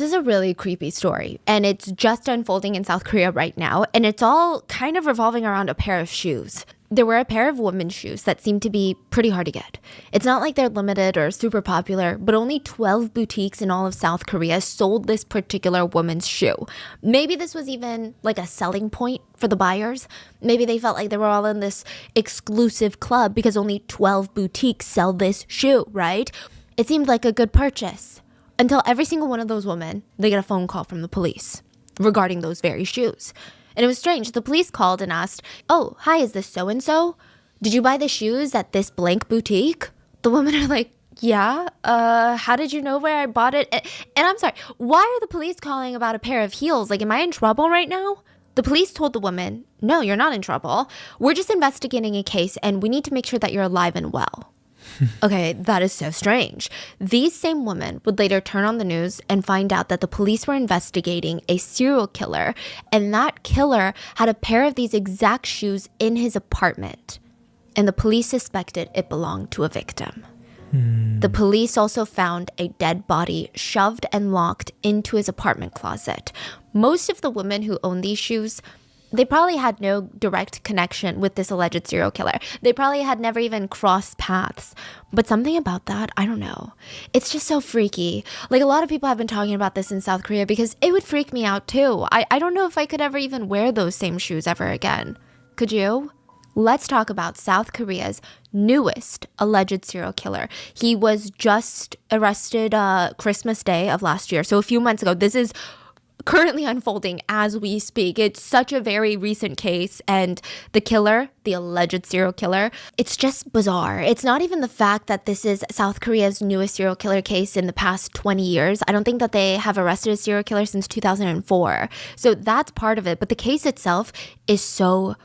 This is a really creepy story, and it's just unfolding in South Korea right now, and it's all kind of revolving around a pair of shoes. There were a pair of women's shoes that seemed to be pretty hard to get. It's not like they're limited or super popular, but only 12 boutiques in all of South Korea sold this particular woman's shoe. Maybe this was even like a selling point for the buyers. Maybe they felt like they were all in this exclusive club because only 12 boutiques sell this shoe, right? It seemed like a good purchase. Until every single one of those women, they get a phone call from the police regarding those very shoes. And it was strange. The police called and asked, "Oh, hi, is this so-and-so? Did you buy the shoes at this blank boutique?" The women are like, "Yeah, how did you know where I bought it?" And I'm sorry, why are the police calling about a pair of heels? Like, am I in trouble right now? The police told the woman, "No, you're not in trouble. We're just investigating a case and we need to make sure that you're alive and well." Okay, that is so strange. These same women would later turn on the news and find out that the police were investigating a serial killer, and that killer had a pair of these exact shoes in his apartment. And the police suspected it belonged to a victim. The police also found a dead body shoved and locked into his apartment closet. Most of the women who owned these shoes, they probably had no direct connection with this alleged serial killer. They probably had never even crossed paths. But something about that, I don't know. It's just so freaky. Like, a lot of people have been talking about this in South Korea because it would freak me out too. I don't know if I could ever even wear those same shoes ever again. Could you? Let's talk about South Korea's newest alleged serial killer. He was just arrested Christmas Day of last year. So a few months ago. This is currently unfolding as we speak. It's such a very recent case, and the killer, the alleged serial killer, it's just bizarre. It's not even the fact that this is South Korea's newest serial killer case in the past 20 years. I don't think that they have arrested a serial killer since 2004. So that's part of it. But the case itself is so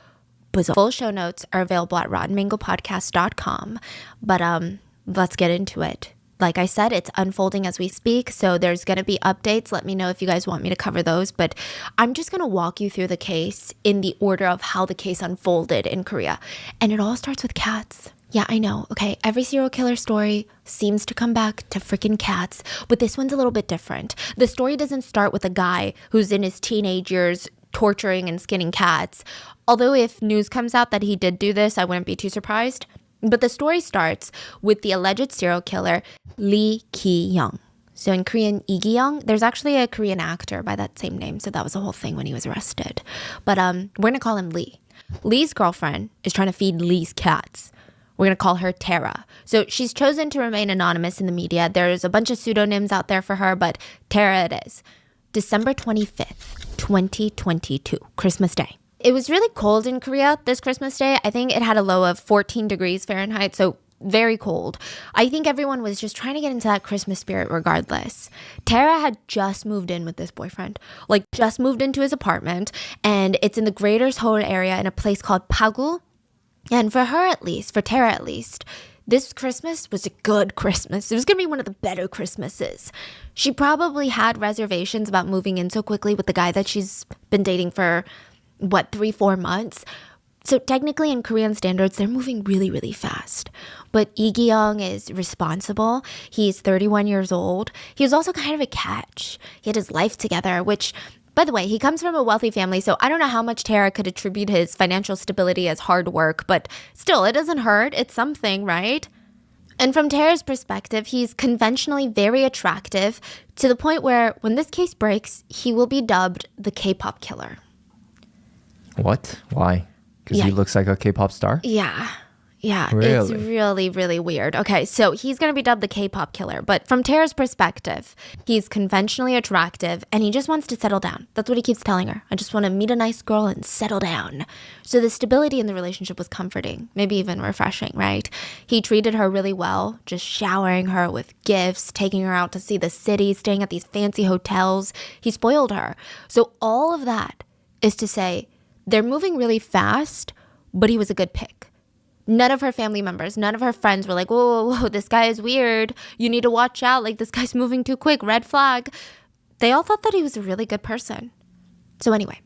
bizarre. Full show notes are available at rottenmangopodcast.com. But let's get into it. Like I said, it's unfolding as we speak, so there's going to be updates. Let me know if you guys want me to cover those, but I'm just going to walk you through the case in the order of how the case unfolded in Korea. And it all starts with cats. Yeah, I know. Okay, every serial killer story seems to come back to freaking cats, but this one's a little bit different. The story doesn't start with a guy who's in his teenage years torturing and skinning cats. Although if news comes out that he did do this, I wouldn't be too surprised. But the story starts with the alleged serial killer, Lee Ki-young. So in Korean, Lee Ki-young, there's actually a Korean actor by that same name. So that was the whole thing when he was arrested. But we're going to call him Lee. Lee's girlfriend is trying to feed Lee's cats. We're going to call her Tara. So she's chosen to remain anonymous in the media. There's a bunch of pseudonyms out there for her, but Tara it is. December 25th, 2022, Christmas Day. It was really cold in Korea this Christmas Day. I think it had a low of 14 degrees Fahrenheit, so very cold. I think everyone was just trying to get into that Christmas spirit regardless. Tara had just moved in with this boyfriend, like just moved into his apartment, and it's in the Greater Seoul area in a place called Pagu. And for her at least, for Tara at least, this Christmas was a good Christmas. It was going to be one of the better Christmases. She probably had reservations about moving in so quickly with the guy that she's been dating for 3-4 months. So technically in Korean standards, they're moving really, really fast. But Lee Ki-young is responsible. He's 31 years old. He was also kind of a catch. He had his life together, which, by the way, he comes from a wealthy family, so I don't know how much Tara could attribute his financial stability as hard work, but still, it doesn't hurt. It's something, right? And from Tara's perspective, he's conventionally very attractive to the point where when this case breaks, he will be dubbed the K-pop killer. What? Why? Because he looks like a K-pop star? Yeah. Really? It's really, really weird. Okay, so he's going to be dubbed the K-pop killer. But from Tara's perspective, he's conventionally attractive and he just wants to settle down. That's what he keeps telling her. I just want to meet a nice girl and settle down. So the stability in the relationship was comforting, maybe even refreshing, right? He treated her really well, just showering her with gifts, taking her out to see the city, staying at these fancy hotels. He spoiled her. So all of that is to say, they're moving really fast, but he was a good pick. None of her family members, none of her friends were like, whoa, this guy is weird. You need to watch out. Like, this guy's moving too quick. Red flag. They all thought that he was a really good person. So anyway,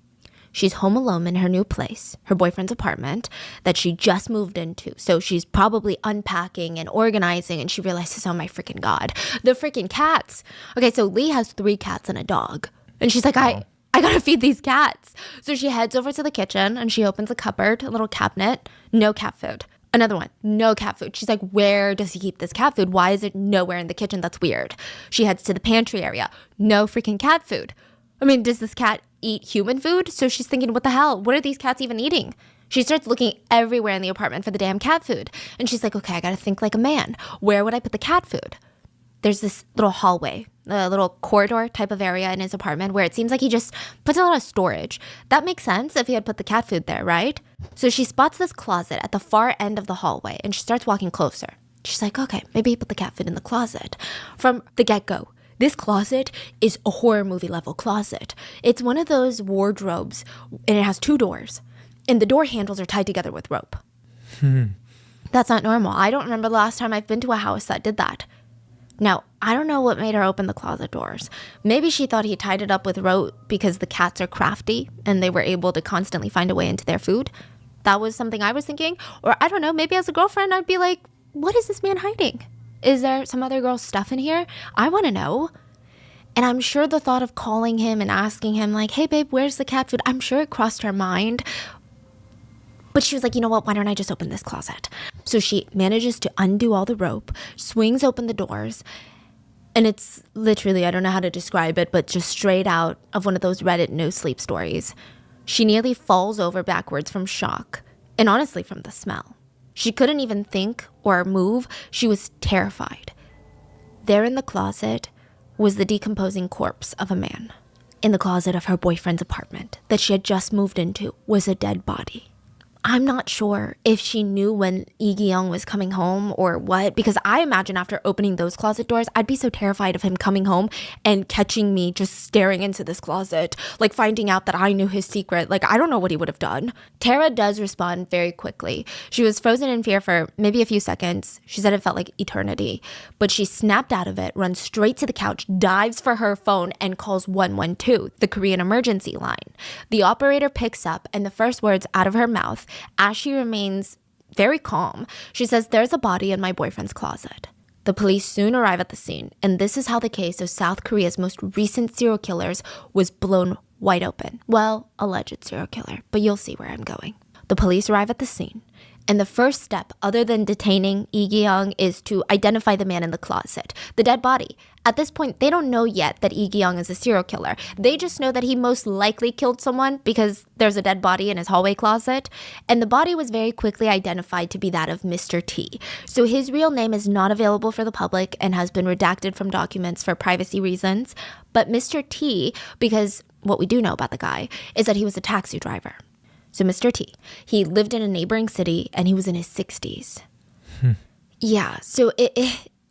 She's home alone in her new place, her boyfriend's apartment that she just moved into. So she's probably unpacking and organizing, and she realizes, oh my freaking God, the freaking cats. Okay, so Lee has 3 cats and a dog. And she's like, I gotta feed these cats. So she heads over to the kitchen and she opens a cupboard, a little cabinet, no cat food. Another one, no cat food. She's like, where does he keep this cat food? Why is it nowhere in the kitchen? That's weird. She heads to the pantry area, no freaking cat food. I mean, does this cat eat human food? So she's thinking, what the hell? What are these cats even eating? She starts looking everywhere in the apartment for the damn cat food. And she's like, okay, I gotta think like a man. Where would I put the cat food? There's this little hallway, a little corridor type of area in his apartment where it seems like he just puts a lot of storage. That makes sense if he had put the cat food there, right? So she spots this closet at the far end of the hallway and she starts walking closer. She's like, okay, maybe he put the cat food in the closet. From the get-go, this closet is a horror movie level closet. It's one of those wardrobes and it has 2 doors and the door handles are tied together with rope. That's not normal. I don't remember the last time I've been to a house that did that. Now, I don't know what made her open the closet doors. Maybe she thought he tied it up with rope because the cats are crafty and they were able to constantly find a way into their food. That was something I was thinking. Or I don't know, maybe as a girlfriend, I'd be like, what is this man hiding? Is there some other girl's stuff in here? I want to know. And I'm sure the thought of calling him and asking him like, hey babe, where's the cat food? I'm sure it crossed her mind. But she was like, you know what? Why don't I just open this closet? So she manages to undo all the rope, swings open the doors, and it's literally, I don't know how to describe it, but just straight out of one of those Reddit no sleep stories. She nearly falls over backwards from shock, and honestly from the smell. She couldn't even think or move. She was terrified. There in the closet was the decomposing corpse of a man. In the closet of her boyfriend's apartment that she had just moved into was a dead body. I'm not sure if she knew when Lee Gi-young was coming home or what, because I imagine after opening those closet doors, I'd be so terrified of him coming home and catching me just staring into this closet, like finding out that I knew his secret. Like, I don't know what he would have done. Tara does respond very quickly. She was frozen in fear for maybe a few seconds. She said it felt like eternity, but she snapped out of it, runs straight to the couch, dives for her phone, and calls 112, the Korean emergency line. The operator picks up, and the first words out of her mouth, as she remains very calm, she says, there's a body in my boyfriend's closet. The police soon arrive at the scene, and this is how the case of South Korea's most recent serial killers was blown wide open. Well, alleged serial killer, but you'll see where I'm going. The police arrive at the scene, and the first step, other than detaining Lee Gi-young, is to identify the man in the closet, the dead body. At this point, they don't know yet that Lee Gi-young is a serial killer. They just know that he most likely killed someone because there's a dead body in his hallway closet. And the body was very quickly identified to be that of Mr. T. So his real name is not available for the public and has been redacted from documents for privacy reasons. But Mr. T, because what we do know about the guy is that he was a taxi driver. So Mr. T, he lived in a neighboring city and he was in his 60s. Yeah, so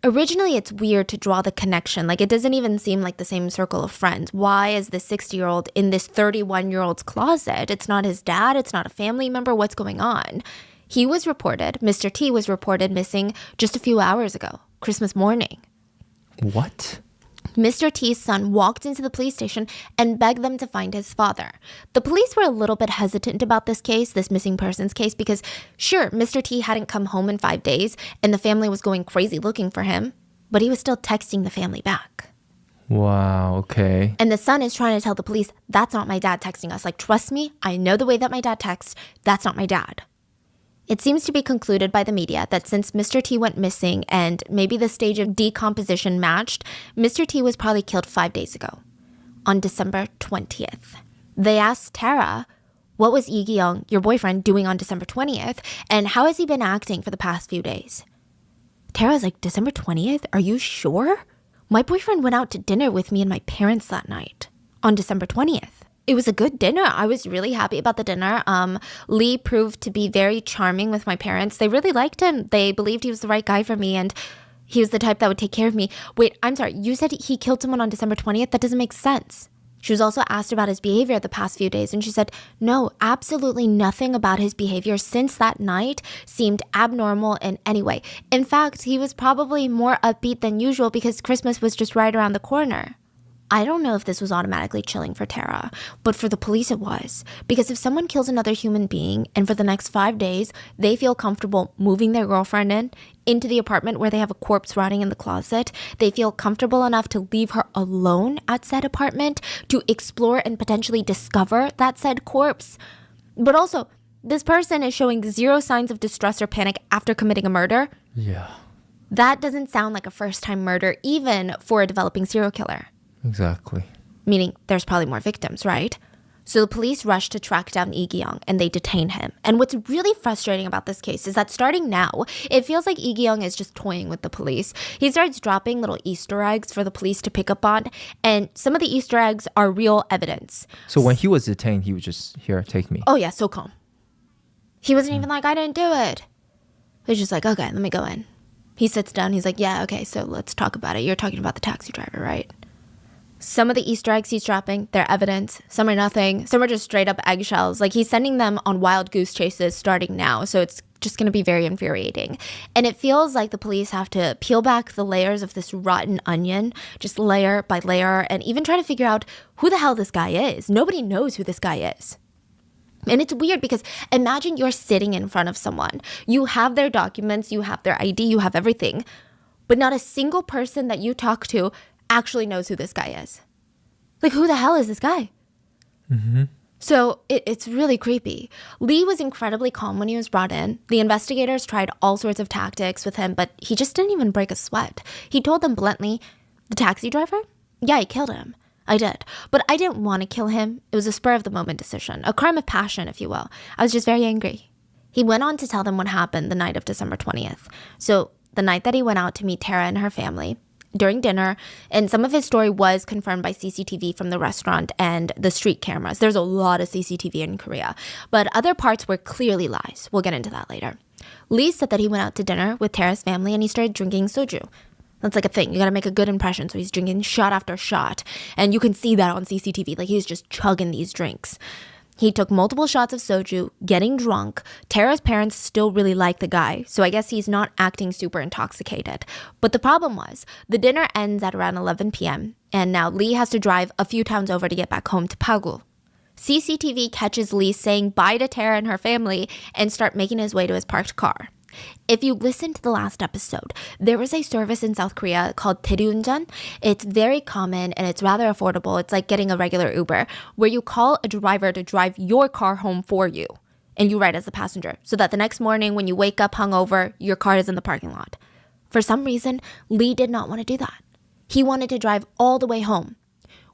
originally it's weird to draw the connection. Like, it doesn't even seem like the same circle of friends. Why is the 60-year-old in this 31-year-old's closet? It's not his dad. It's not a family member. What's going on? Mr. T was reported missing just a few hours ago, Christmas morning. What? Mr. T's son walked into the police station and begged them to find his father. The police were a little bit hesitant about this case, this missing persons case, because sure, Mr. T hadn't come home in 5 days and the family was going crazy looking for him, but he was still texting the family back. Wow, okay. And the son is trying to tell the police, that's not my dad texting us. Like, trust me, I know the way that my dad texts. That's not my dad. It seems to be concluded by the media that since Mr. T went missing and maybe the stage of decomposition matched, Mr. T was probably killed 5 days ago, on December 20th. They asked Tara, what was Lee Gi-young, your boyfriend, doing on December 20th, and how has he been acting for the past few days? Tara's like, December 20th? Are you sure? My boyfriend went out to dinner with me and my parents that night, on December 20th. It was a good dinner. I was really happy about the dinner. Lee proved to be very charming with my parents. They really liked him. They believed he was the right guy for me, and he was the type that would take care of me. Wait, I'm sorry. You said he killed someone on December 20th? That doesn't make sense. She was also asked about his behavior the past few days, and she said, no, absolutely nothing about his behavior since that night seemed abnormal in any way. In fact, he was probably more upbeat than usual because Christmas was just right around the corner. I don't know if this was automatically chilling for Tara, but for the police it was. Because if someone kills another human being and for the next 5 days they feel comfortable moving their girlfriend into the apartment where they have a corpse rotting in the closet, they feel comfortable enough to leave her alone at said apartment to explore and potentially discover that said corpse. But also, this person is showing zero signs of distress or panic after committing a murder. Yeah. That doesn't sound like a first-time murder, even for a developing serial killer. Exactly. Meaning there's probably more victims, right? So the police rush to track down Lee Gi-young and they detain him. And what's really frustrating about this case is that starting now, it feels like Lee Gi-young is just toying with the police. He starts dropping little Easter eggs for the police to pick up on, and some of the Easter eggs are real evidence. So when he was detained, he was just, here, take me. Oh yeah, so calm. He wasn't even like, I didn't do it. He was just like, okay, let me go in. He sits down, he's like, yeah, okay, so let's talk about it. You're talking about the taxi driver, right? Some of the Easter eggs he's dropping, they're evidence. Some are nothing. Some are just straight up eggshells. Like, he's sending them on wild goose chases starting now. So it's just going to be very infuriating. And it feels like the police have to peel back the layers of this rotten onion, just layer by layer, and even try to figure out who the hell this guy is. Nobody knows who this guy is. And it's weird because imagine you're sitting in front of someone. You have their documents, you have their ID, you have everything. But not a single person that you talk to actually knows who this guy is. Like, who the hell is this guy? Mm-hmm. So it's really creepy. Lee was incredibly calm when he was brought in. The investigators tried all sorts of tactics with him, but he just didn't even break a sweat. He told them bluntly, the taxi driver? Yeah, I killed him. I did. But I didn't want to kill him. It was a spur-of-the-moment decision, a crime of passion, if you will. I was just very angry. He went on to tell them what happened the night of December 20th. So the night that he went out to meet Tara and her family, during dinner, and some of his story was confirmed by CCTV from the restaurant and the street cameras. There's a lot of CCTV in Korea, but other parts were clearly lies. We'll get into that later. Lee said that he went out to dinner with Tara's family and he started drinking soju. That's like a thing. You gotta make a good impression. So he's drinking shot after shot. And you can see that on CCTV. Like, he's just chugging these drinks. He took multiple shots of soju, getting drunk. Tara's parents still really like the guy, so I guess he's not acting super intoxicated. But the problem was, the dinner ends at around 11 p.m., and now Lee has to drive a few towns over to get back home to Pagul. CCTV catches Lee saying bye to Tara and her family and start making his way to his parked car. If you listened to the last episode, there was a service in South Korea called 대리운전. It's very common and it's rather affordable. It's like getting a regular Uber, where you call a driver to drive your car home for you and you ride as a passenger so that the next morning when you wake up hungover, your car is in the parking lot. For some reason, Lee did not want to do that. He wanted to drive all the way home,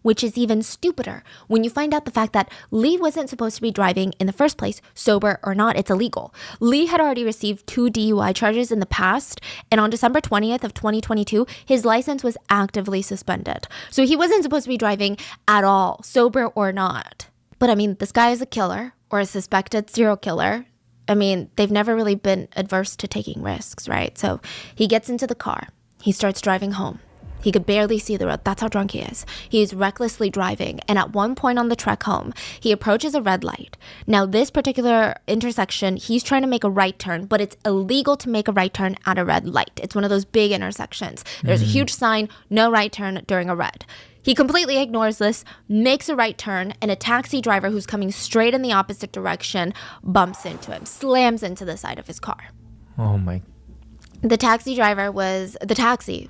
which is even stupider when you find out the fact that Lee wasn't supposed to be driving in the first place. Sober or not, it's illegal. Lee had already received 2 DUI charges in the past, and on December 20th of 2022, his license was actively suspended. So he wasn't supposed to be driving at all, sober or not. But I mean, this guy is a killer or a suspected serial killer. I mean, they've never really been adverse to taking risks, right? So he gets into the car. He starts driving home. He could barely see the road. That's how drunk he is. He is recklessly driving. And at one point on the trek home, he approaches a red light. Now, this particular intersection, he's trying to make a right turn, but it's illegal to make a right turn at a red light. It's one of those big intersections. There's a huge sign, no right turn during a red. He completely ignores this, makes a right turn, and a taxi driver who's coming straight in the opposite direction bumps into him, slams into the side of his car. Oh my. The taxi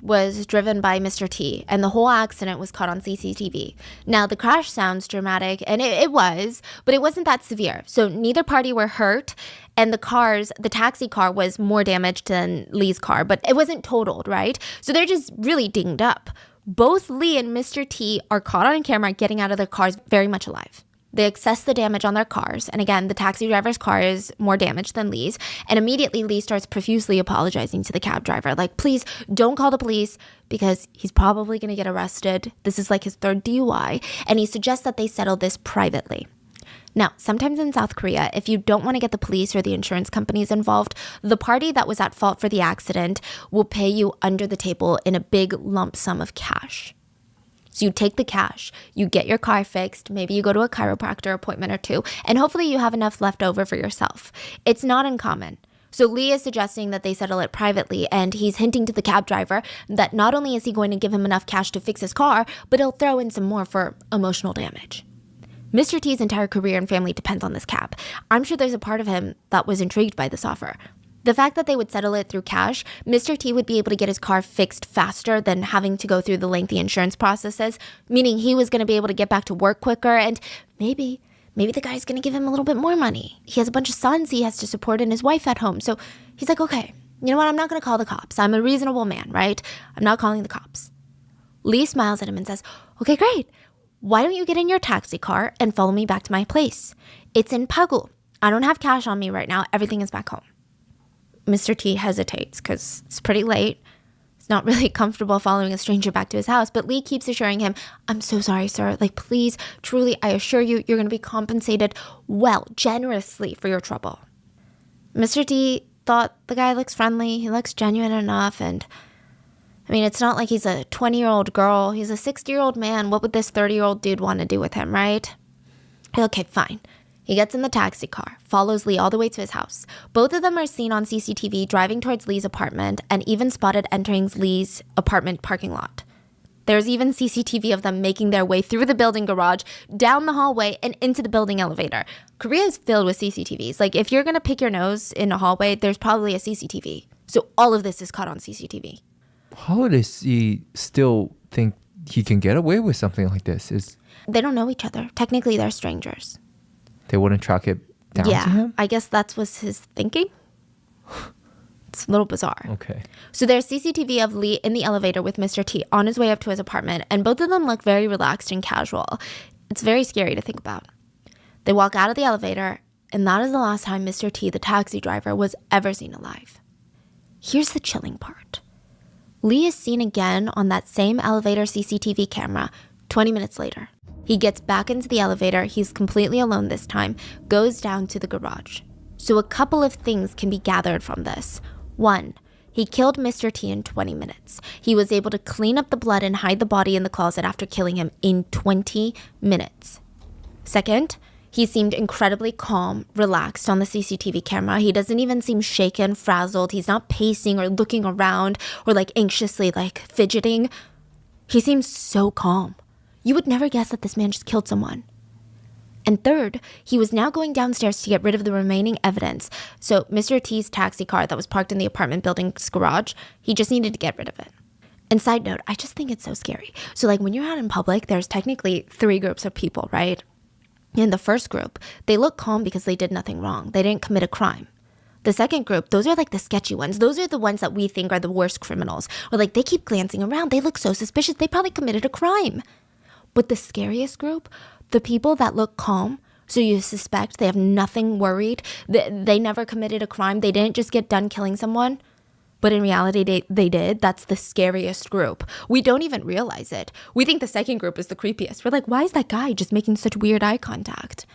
was driven by Mr. T, and the whole accident was caught on CCTV. Now, the crash sounds dramatic, and it was, but it wasn't that severe. So neither party were hurt, and the taxi car was more damaged than Lee's car, but it wasn't totaled, right? So they're just really dinged up. Both Lee and Mr. T are caught on camera getting out of their cars very much alive. They assess the damage on their cars. And again, the taxi driver's car is more damaged than Lee's. And immediately Lee starts profusely apologizing to the cab driver. Like, please don't call the police because he's probably going to get arrested. This is like his 3rd DUI. And he suggests that they settle this privately. Now, sometimes in South Korea, if you don't want to get the police or the insurance companies involved, the party that was at fault for the accident will pay you under the table in a big lump sum of cash. So you take the cash, you get your car fixed, maybe you go to a chiropractor appointment or 2, and hopefully you have enough left over for yourself. It's not uncommon. So Lee is suggesting that they settle it privately, and he's hinting to the cab driver that not only is he going to give him enough cash to fix his car, but he'll throw in some more for emotional damage. Mr. T's entire career and family depends on this cab. I'm sure there's a part of him that was intrigued by this offer. The fact that they would settle it through cash, Mr. T would be able to get his car fixed faster than having to go through the lengthy insurance processes, meaning he was going to be able to get back to work quicker, and maybe the guy's going to give him a little bit more money. He has a bunch of sons he has to support and his wife at home. So he's like, okay, you know what? I'm not going to call the cops. I'm a reasonable man, right? I'm not calling the cops. Lee smiles at him and says, okay, great. Why don't you get in your taxi car and follow me back to my place? It's in Pagul. I don't have cash on me right now. Everything is back home. Mr. T hesitates because it's pretty late. He's not really comfortable following a stranger back to his house, but Lee keeps assuring him, I'm so sorry, sir. Like, please, truly, I assure you, you're going to be compensated well, generously for your trouble. Mr. T thought the guy looks friendly. He looks genuine enough. And I mean, it's not like he's a 20-year-old girl. He's a 60-year-old man. What would this 30-year-old dude want to do with him, right? Okay, fine. He gets in the taxi car, follows Lee all the way to his house. Both of them are seen on CCTV driving towards Lee's apartment and even spotted entering Lee's apartment parking lot. There's even CCTV of them making their way through the building garage, down the hallway, and into the building elevator. Korea is filled with CCTVs. Like, if you're going to pick your nose in a hallway, there's probably a CCTV. So all of this is caught on CCTV. How does he still think he can get away with something like this? They don't know each other. Technically, they're strangers. They wouldn't track it down to him? I guess that was his thinking. It's a little bizarre. Okay. So there's CCTV of Lee in the elevator with Mr. T on his way up to his apartment, and both of them look very relaxed and casual. It's very scary to think about. They walk out of the elevator, and that is the last time Mr. T, the taxi driver, was ever seen alive. Here's the chilling part. Lee is seen again on that same elevator CCTV camera 20 minutes later. He gets back into the elevator, he's completely alone this time, goes down to the garage. So a couple of things can be gathered from this. 1, he killed Mr. T in 20 minutes. He was able to clean up the blood and hide the body in the closet after killing him in 20 minutes. 2nd, he seemed incredibly calm, relaxed on the CCTV camera. He doesn't even seem shaken, frazzled. He's not pacing or looking around or anxiously fidgeting. He seems so calm. You would never guess that this man just killed someone. And 3rd, he was now going downstairs to get rid of the remaining evidence. So Mr. T's taxi car that was parked in the apartment building's garage, he just needed to get rid of it. And side note, I just think it's so scary. So when you're out in public, there's technically 3 groups of people, right? In the first group, they look calm because they did nothing wrong. They didn't commit a crime. The second group, those are the sketchy ones. Those are the ones that we think are the worst criminals. Or they keep glancing around. They look so suspicious. They probably committed a crime. But the scariest group, the people that look calm, so you suspect they have nothing worried, they never committed a crime, they didn't just get done killing someone, but in reality they did, that's the scariest group. We don't even realize it. We think the second group is the creepiest. We're like, why is that guy just making such weird eye contact?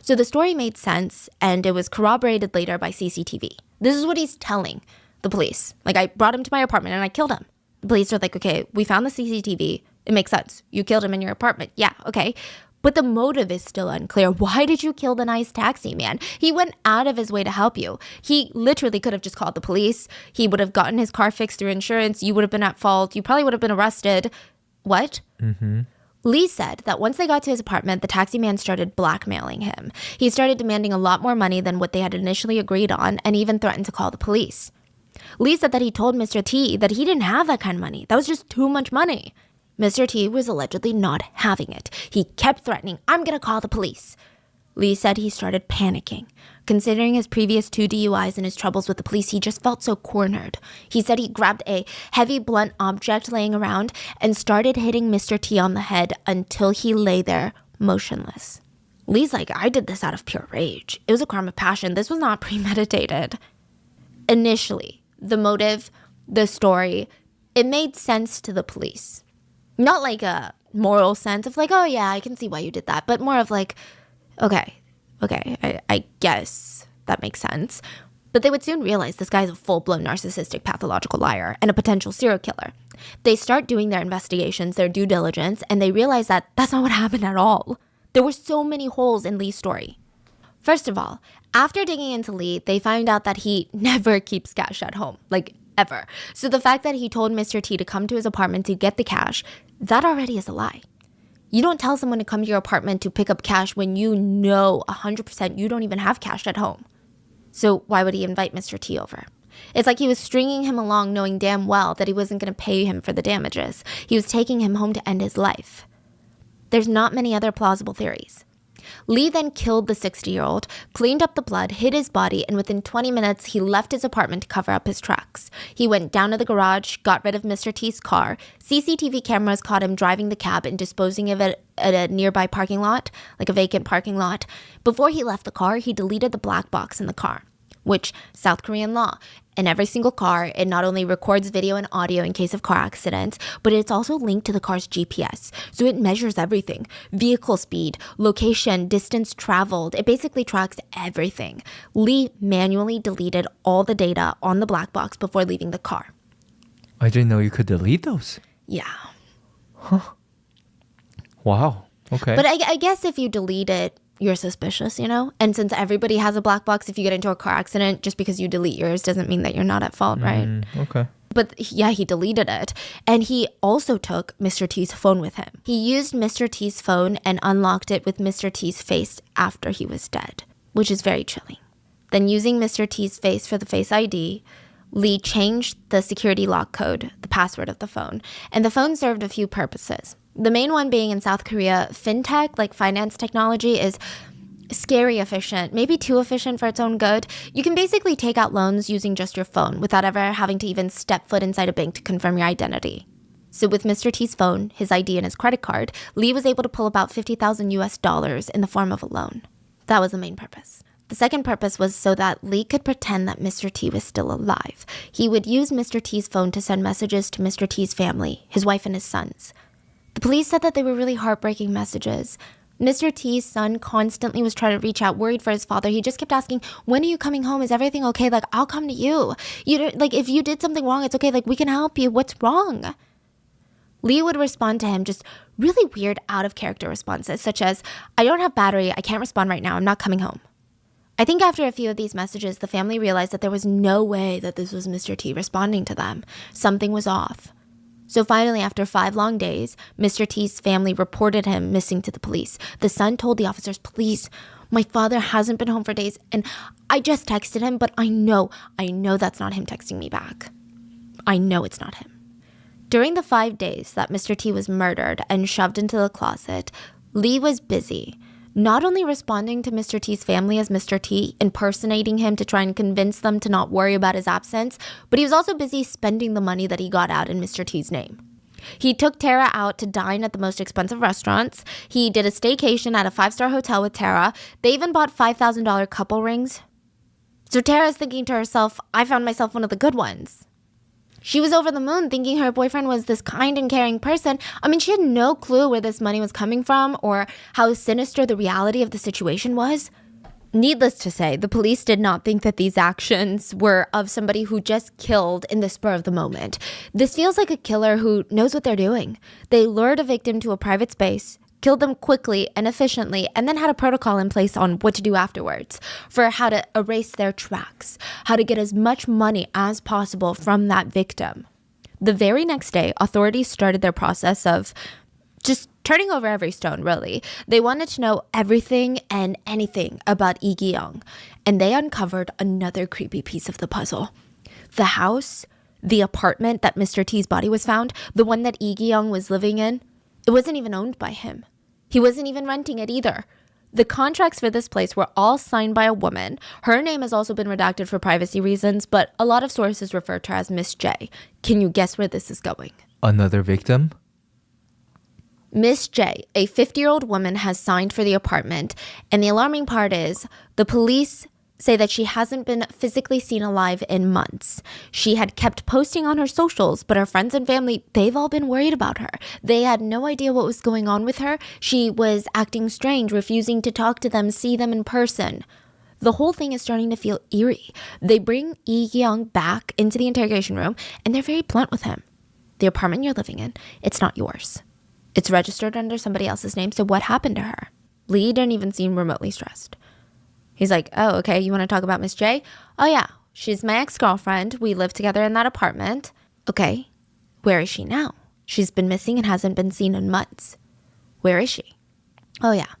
So the story made sense, and it was corroborated later by CCTV. This is what he's telling the police. I brought him to my apartment and I killed him. The police are like, okay, we found the CCTV. It makes sense. You killed him in your apartment. Yeah, okay. But the motive is still unclear. Why did you kill the nice taxi man? He went out of his way to help you. He literally could have just called the police. He would have gotten his car fixed through insurance. You would have been at fault. You probably would have been arrested. What? Mm-hmm. Lee said that once they got to his apartment, the taxi man started blackmailing him. He started demanding a lot more money than what they had initially agreed on, and even threatened to call the police. Lee said that he told Mr. T that he didn't have that kind of money. That was just too much money. Mr. T was allegedly not having it. He kept threatening, I'm going to call the police. Lee said he started panicking. Considering his previous 2 DUIs and his troubles with the police, he just felt so cornered. He said he grabbed a heavy blunt object laying around and started hitting Mr. T on the head until he lay there motionless. Lee's like, I did this out of pure rage. It was a crime of passion. This was not premeditated. Initially, the motive, the story, it made sense to the police. Not a moral sense of oh yeah, I can see why you did that, but more of okay, I guess that makes sense. But they would soon realize this guy's a full-blown narcissistic pathological liar and a potential serial killer. They start doing their investigations, their due diligence, and they realize that that's not what happened at all. There were so many holes in Lee's story. First of all, after digging into Lee, they find out that he never keeps cash at home, like ever. So the fact that he told Mr. T to come to his apartment to get the cash, that already is a lie. You don't tell someone to come to your apartment to pick up cash when you know 100% you don't even have cash at home. So why would he invite Mr. T over? It's like he was stringing him along knowing damn well that he wasn't going to pay him for the damages. He was taking him home to end his life. There's not many other plausible theories. Lee then killed the 60-year-old, cleaned up the blood, hid his body, and within 20 minutes, he left his apartment to cover up his tracks. He went down to the garage, got rid of Mr. T's car. CCTV cameras caught him driving the cab and disposing of it at a nearby parking lot, like a vacant parking lot. Before he left the car, he deleted the black box in the car, which South Korean law. In every single car, it not only records video and audio in case of car accidents, but it's also linked to the car's GPS. So it measures everything: vehicle speed, location, distance traveled. It basically tracks everything. Lee manually deleted all the data on the black box before leaving the car. I didn't know you could delete those. Yeah. Wow. Okay. But I guess if you delete it, you're suspicious, you know? And since everybody has a black box, if you get into a car accident, just because you delete yours doesn't mean that you're not at fault, right? Okay. But yeah, he deleted it. And he also took Mr. T's phone with him. He used Mr. T's phone and unlocked it with Mr. T's face after he was dead, which is very chilling. Then using Mr. T's face for the Face ID, Lee changed the security lock code, the password of the phone, and the phone served a few purposes. The main one being in South Korea, fintech, like finance technology, is scary efficient, maybe too efficient for its own good. You can basically take out loans using just your phone without ever having to even step foot inside a bank to confirm your identity. So with Mr. T's phone, his ID, and his credit card, Lee was able to pull about $50,000 US in the form of a loan. That was the main purpose. The second purpose was so that Lee could pretend that Mr. T was still alive. He would use Mr. T's phone to send messages to Mr. T's family, his wife and his sons. The police said that they were really heartbreaking messages. Mr. T's son constantly was trying to reach out, worried for his father. He just kept asking, when are you coming home? Is everything okay? Like, I'll come to you. Like, if you did something wrong, it's okay. Like, we can help you. What's wrong? Lee would respond to him just really weird, out-of-character responses, such as, I don't have battery. I can't respond right now. I'm not coming home. I think after a few of these messages, the family realized that there was no way that this was Mr. T responding to them. Something was off. So finally, after 5 long days, Mr. T's family reported him missing to the police. The son told the officers, please, my father hasn't been home for days, and I just texted him, but I know that's not him texting me back. I know it's not him. During the 5 days that Mr. T was murdered and shoved into the closet, Lee was busy, not only responding to Mr. T's family as Mr. T, impersonating him to try and convince them to not worry about his absence, but he was also busy spending the money that he got out in Mr. T's name. He took Tara out to dine at the most expensive restaurants. He did a staycation at a 5-star hotel with Tara. They even bought $5,000 couple rings. So Tara's thinking to herself, I found myself one of the good ones. She was over the moon thinking her boyfriend was this kind and caring person. I mean, she had no clue where this money was coming from or how sinister the reality of the situation was. Needless to say, the police did not think that these actions were of somebody who just killed in the spur of the moment. This feels like a killer who knows what they're doing. They lured a victim to a private space, killed them quickly and efficiently, and then had a protocol in place on what to do afterwards for how to erase their tracks, how to get as much money as possible from that victim. The very next day, authorities started their process of just turning over every stone, really. They wanted to know everything and anything about Lee Gi-young, and they uncovered another creepy piece of the puzzle. The house, the apartment that Mr. T's body was found, the one that Lee Gi-young was living in, it wasn't even owned by him. He wasn't even renting it either. The contracts for this place were all signed by a woman. Her name has also been redacted for privacy reasons, but a lot of sources refer to her as Miss J. Can you guess where this is going? Another victim? Miss J, a 50-year-old woman, has signed for the apartment, and the alarming part is the police say that she hasn't been physically seen alive in months. She had kept posting on her socials, but her friends and family, they've all been worried about her. They had no idea what was going on with her. She was acting strange, refusing to talk to them, see them in person. The whole thing is starting to feel eerie. They bring Lee Gi-young back into the interrogation room, and they're very blunt with him. The apartment you're living in, it's not yours. It's registered under somebody else's name, so what happened to her? Lee didn't even seem remotely stressed. He's like, oh, okay, you want to talk about Miss J? Oh, yeah, she's my ex-girlfriend. We live together in that apartment. Okay, where is she now? She's been missing and hasn't been seen in months. Where is she? Oh, yeah,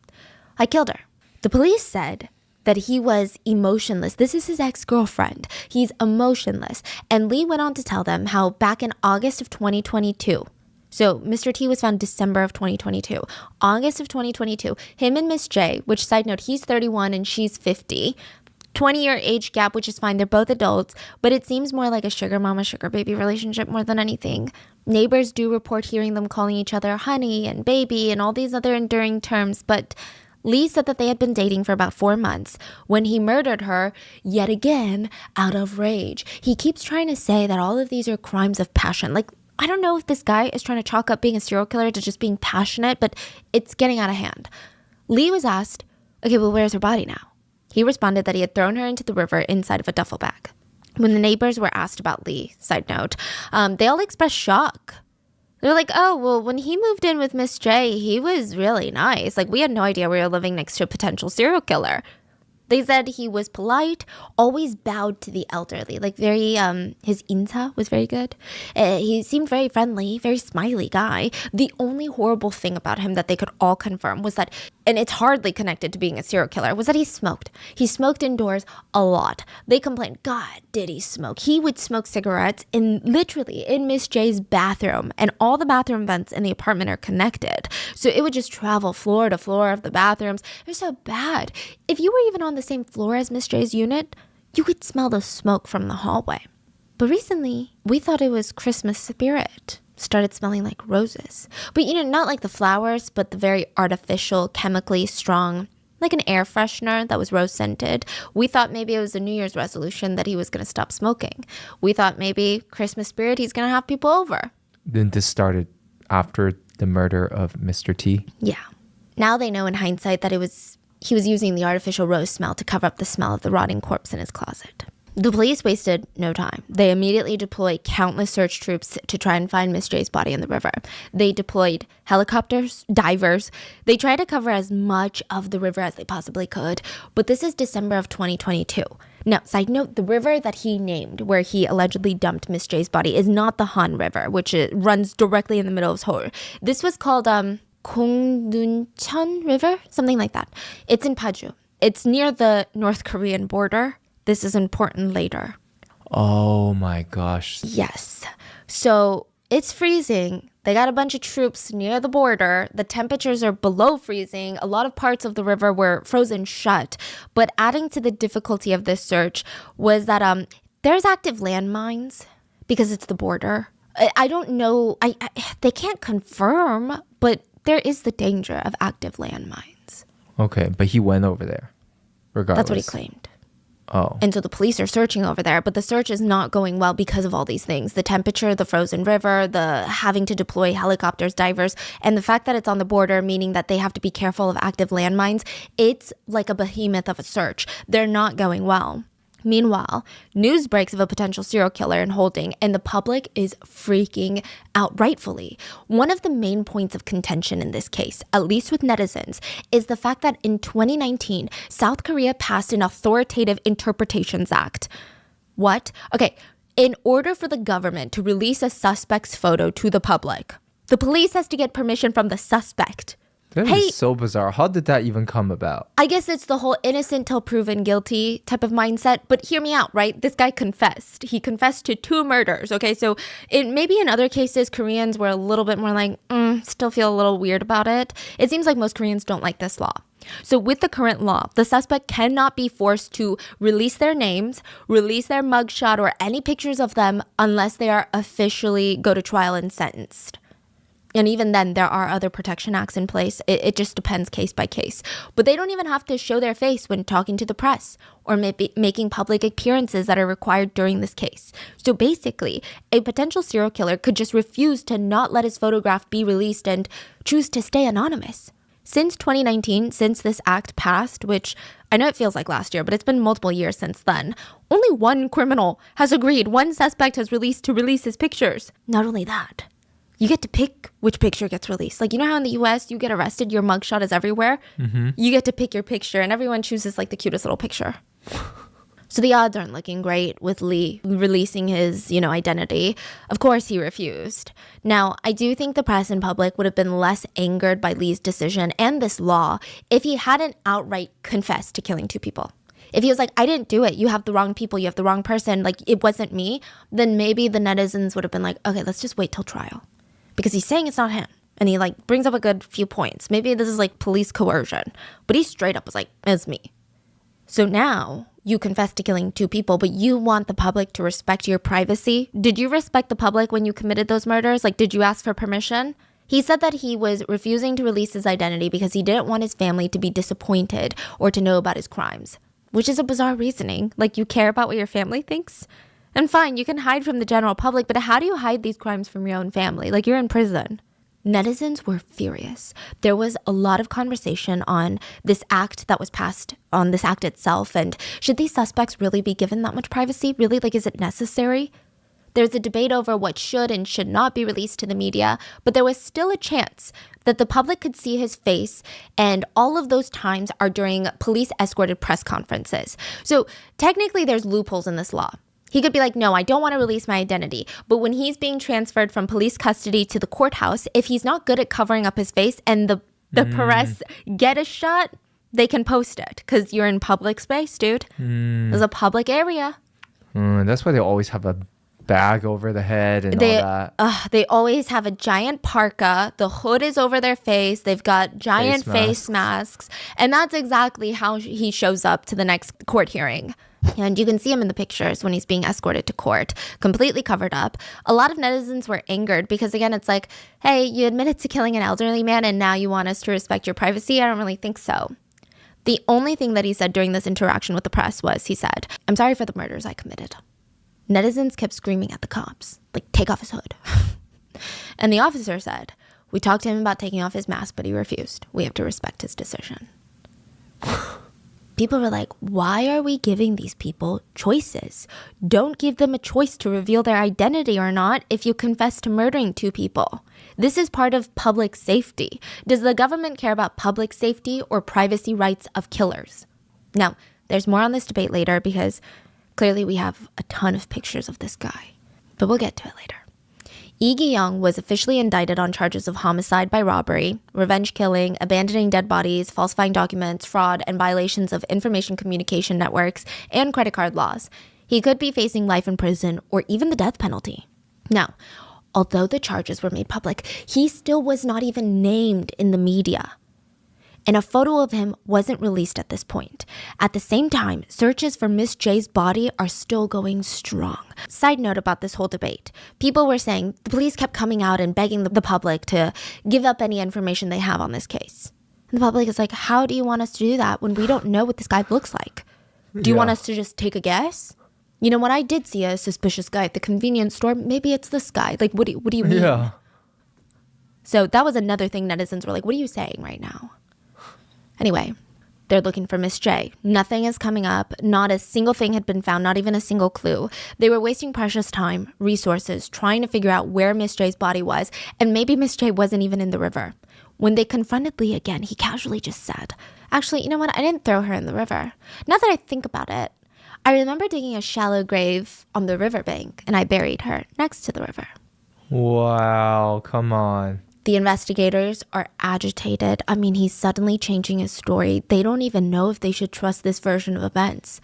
I killed her. The police said that he was emotionless. This is his ex-girlfriend. He's emotionless. And Lee went on to tell them how back in August of 2022, so Mr. T was found December of 2022. August of 2022, him and Miss J, which side note, he's 31 and she's 50, 20-year age gap, which is fine. They're both adults, but it seems more like a sugar mama, sugar baby relationship more than anything. Neighbors do report hearing them calling each other honey and baby and all these other endearing terms, but Lee said that they had been dating for about 4 months when he murdered her yet again out of rage. He keeps trying to say that all of these are crimes of passion. Like, I don't know if this guy is trying to chalk up being a serial killer to just being passionate, but it's getting out of hand. Lee was asked, okay, well, where's her body now? He responded that he had thrown her into the river inside of a duffel bag. When the neighbors were asked about Lee, side note, they all expressed shock. They're like, oh, well, when he moved in with Miss J, he was really nice. Like, we had no idea we were living next to a potential serial killer. They said he was polite, always bowed to the elderly, like very, his insa was very good. He seemed very friendly, very smiley guy. The only horrible thing about him that they could all confirm was that, and it's hardly connected to being a serial killer, was that he smoked. He smoked indoors a lot. They complained, God, did he smoke? He would smoke cigarettes literally in Miss J's bathroom, and all the bathroom vents in the apartment are connected. So it would just travel floor to floor of the bathrooms. They're so bad. If you were even on the same floor as Miss J's unit, you could smell the smoke from the hallway. But recently, we thought it was Christmas spirit. Started smelling like roses. But not like the flowers, but the very artificial, chemically strong, like an air freshener that was rose scented. We thought maybe it was a New Year's resolution that he was going to stop smoking. We thought maybe Christmas spirit, he's going to have people over. Then this started after the murder of Mr. T? Yeah. Now they know in hindsight that he was using the artificial rose smell to cover up the smell of the rotting corpse in his closet. The police wasted no time. They immediately deployed countless search troops to try and find Miss J's body in the river. They deployed helicopters, divers. They tried to cover as much of the river as they possibly could. But this is December of 2022. Now, side note, the river that he named, where he allegedly dumped Miss J's body, is not the Han River, which runs directly in the middle of Seoul. This was called Gongduncheon River, something like that. It's in Paju. It's near the North Korean border. This is important later. Oh my gosh. Yes. So it's freezing. They got a bunch of troops near the border. The temperatures are below freezing. A lot of parts of the river were frozen shut. But adding to the difficulty of this search was that there's active landmines because it's the border. I don't know. They can't confirm, but there is the danger of active landmines. Okay, but he went over there regardless. That's what he claimed. Oh. And so the police are searching over there, but the search is not going well because of all these things. The temperature, the frozen river, the having to deploy helicopters, divers, and the fact that it's on the border, meaning that they have to be careful of active landmines. It's like a behemoth of a search. They're not going well. Meanwhile, news breaks of a potential serial killer in holding, and the public is freaking out, rightfully. One of the main points of contention in this case, at least with netizens, is the fact that in 2019, South Korea passed an Authoritative Interpretations Act. What? Okay, in order for the government to release a suspect's photo to the public, the police has to get permission from the suspect. That is so bizarre. How did that even come about? I guess it's the whole innocent till proven guilty type of mindset. But hear me out, right? This guy confessed. He confessed to 2 murders. Okay, so maybe in other cases, Koreans were a little bit more like, still feel a little weird about it. It seems like most Koreans don't like this law. So with the current law, the suspect cannot be forced to release their names, release their mugshot, or any pictures of them unless they are officially go to trial and sentenced. And even then, there are other protection acts in place. It just depends case by case. But they don't even have to show their face when talking to the press or maybe making public appearances that are required during this case. So basically, a potential serial killer could just refuse to not let his photograph be released and choose to stay anonymous. Since 2019, since this act passed, which I know it feels like last year, but it's been multiple years since then, only one criminal has agreed, one suspect has released his pictures. Not only that, You get to pick which picture gets released. Like, you know how in the US you get arrested, your mugshot is everywhere? You get to pick your picture and everyone chooses like the cutest little picture. So the odds aren't looking great with Lee releasing his, identity. Of course, he refused. Now, I do think the press and public would have been less angered by Lee's decision and this law if he hadn't outright confessed to killing 2 people. If he was like, I didn't do it, you have the wrong people, you have the wrong person, like it wasn't me, then maybe the netizens would have been like, okay, let's just wait till trial. Because he's saying it's not him. And he like brings up a good few points. Maybe this is like police coercion. But he straight up was like, it's me. So now you confess to killing 2 people, but you want the public to respect your privacy. Did you respect the public when you committed those murders? Like, did you ask for permission? He said that he was refusing to release his identity because he didn't want his family to be disappointed or to know about his crimes, which is a bizarre reasoning. Like, you care about what your family thinks? And fine, you can hide from the general public, but how do you hide these crimes from your own family? Like, you're in prison. Netizens were furious. There was a lot of conversation on this act that was passed, on this act itself, and should these suspects really be given that much privacy? Really, like, is it necessary? There's a debate over what should and should not be released to the media, but there was still a chance that the public could see his face, and all of those times are during police-escorted press conferences. So technically, there's loopholes in this law. He could be like, no, I don't want to release my identity. But when he's being transferred from police custody to the courthouse, if he's not good at covering up his face and the press get a shot, they can post it because you're in public space, dude. There's a public area. That's why they always have a bag over the head and all that. They always have a giant parka. The hood is over their face. They've got giant face masks. And that's exactly how he shows up to the next court hearing. And you can see him in the pictures when he's being escorted to court, completely covered up. A lot of netizens were angered because, again, it's like, hey, you admitted to killing an elderly man and now you want us to respect your privacy? I don't really think so. The only thing that he said during this interaction with the press was, he said, I'm sorry for the murders I committed. Netizens kept screaming at the cops, like, take off his hood. And the officer said, we talked to him about taking off his mask, but he refused. We have to respect his decision. People were like, why are we giving these people choices? Don't give them a choice to reveal their identity or not if you confess to murdering 2 people. This is part of public safety. Does the government care about public safety or privacy rights of killers? Now, there's more on this debate later because clearly we have a ton of pictures of this guy, but we'll get to it later. Lee Gi-young was officially indicted on charges of homicide by robbery, revenge killing, abandoning dead bodies, falsifying documents, fraud, and violations of information communication networks and credit card laws. He could be facing life in prison or even the death penalty. Now, although the charges were made public, he still was not even named in the media. And a photo of him wasn't released at this point. At the same time, searches for Miss J's body are still going strong. Side note about this whole debate. People were saying the police kept coming out and begging the public to give up any information they have on this case. And the public is like, how do you want us to do that when we don't know what this guy looks like? Do you want us to just take a guess? You know what? I did see a suspicious guy at the convenience store. Maybe it's this guy. Like, what do you mean? Yeah. So that was another thing netizens were like, what are you saying right now? Anyway, they're looking for Miss J. Nothing is coming up. Not a single thing had been found, not even a single clue. They were wasting precious time, resources, trying to figure out where Miss J's body was, and maybe Miss J wasn't even in the river. When they confronted Lee again, he casually just said, actually, you know what? I didn't throw her in the river. Now that I think about it, I remember digging a shallow grave on the riverbank, and I buried her next to the river. Wow, come on. The investigators are agitated. I mean, he's suddenly changing his story. They don't even know if they should trust this version of events.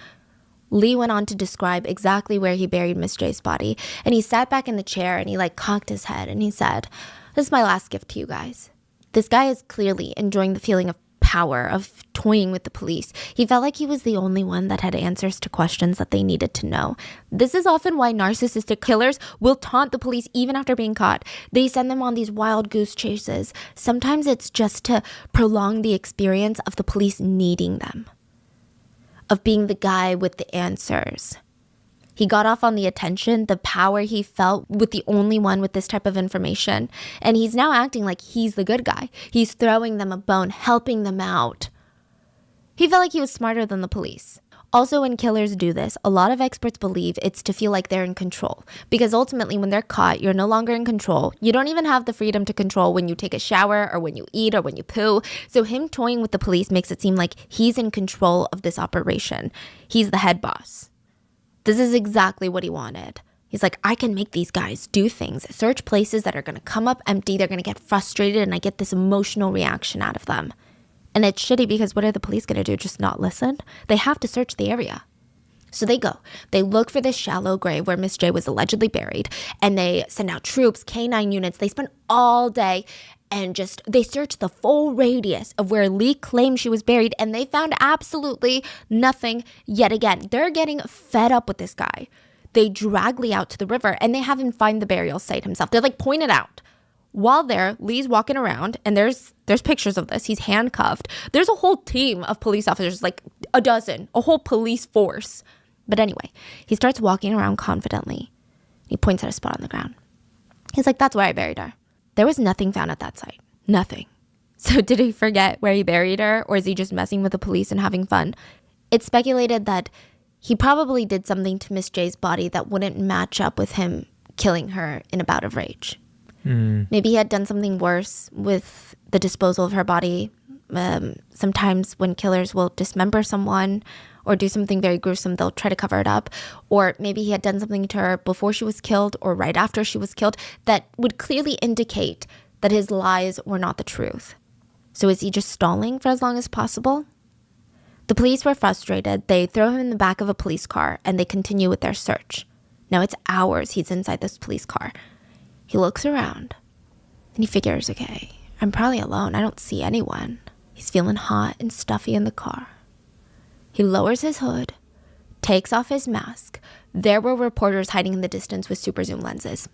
Lee went on to describe exactly where he buried Miss J's body. And he sat back in the chair and he cocked his head and he said, this is my last gift to you guys. This guy is clearly enjoying the feeling of power, of toying with the police. He felt like he was the only one that had answers to questions that they needed to know. This is often why narcissistic killers will taunt the police even after being caught. They send them on these wild goose chases. Sometimes it's just to prolong the experience of the police needing them, of being the guy with the answers. He got off on the attention, the power he felt with the only one with this type of information. And he's now acting like he's the good guy. He's throwing them a bone, helping them out. He felt like he was smarter than the police. Also, when killers do this, a lot of experts believe it's to feel like they're in control. Because ultimately, when they're caught, you're no longer in control. You don't even have the freedom to control when you take a shower or when you eat or when you poo. So him toying with the police makes it seem like he's in control of this operation. He's the head boss. This is exactly what he wanted. He's like, I can make these guys do things, search places that are going to come up empty. They're going to get frustrated and I get this emotional reaction out of them. And it's shitty because what are the police going to do? Just not listen? They have to search the area. So they go. They look for this shallow grave where Miss J was allegedly buried. And they send out troops, K9 units. They spend all day and they search the full radius of where Lee claimed she was buried. And they found absolutely nothing yet again. They're getting fed up with this guy. They drag Lee out to the river and they have him find the burial site himself. They're like, point it out. While there, Lee's walking around and there's pictures of this. He's handcuffed. There's a whole team of police officers, like a dozen, a whole police force. But anyway, he starts walking around confidently. He points at a spot on the ground. He's like, that's where I buried her. There was nothing found at that site. Nothing. So did he forget where he buried her, or is he just messing with the police and having fun? It's speculated that he probably did something to Miss J's body that wouldn't match up with him killing her in a bout of rage. Maybe he had done something worse with the disposal of her body. Sometimes when killers will dismember someone or do something very gruesome, they'll try to cover it up. Or maybe he had done something to her before she was killed or right after she was killed that would clearly indicate that his lies were not the truth. So is he just stalling for as long as possible? The police were frustrated. They throw him in the back of a police car and they continue with their search. Now it's hours he's inside this police car. He looks around and he figures, okay, I'm probably alone. I don't see anyone. He's feeling hot and stuffy in the car. He lowers his hood, takes off his mask. There were reporters hiding in the distance with super zoom lenses.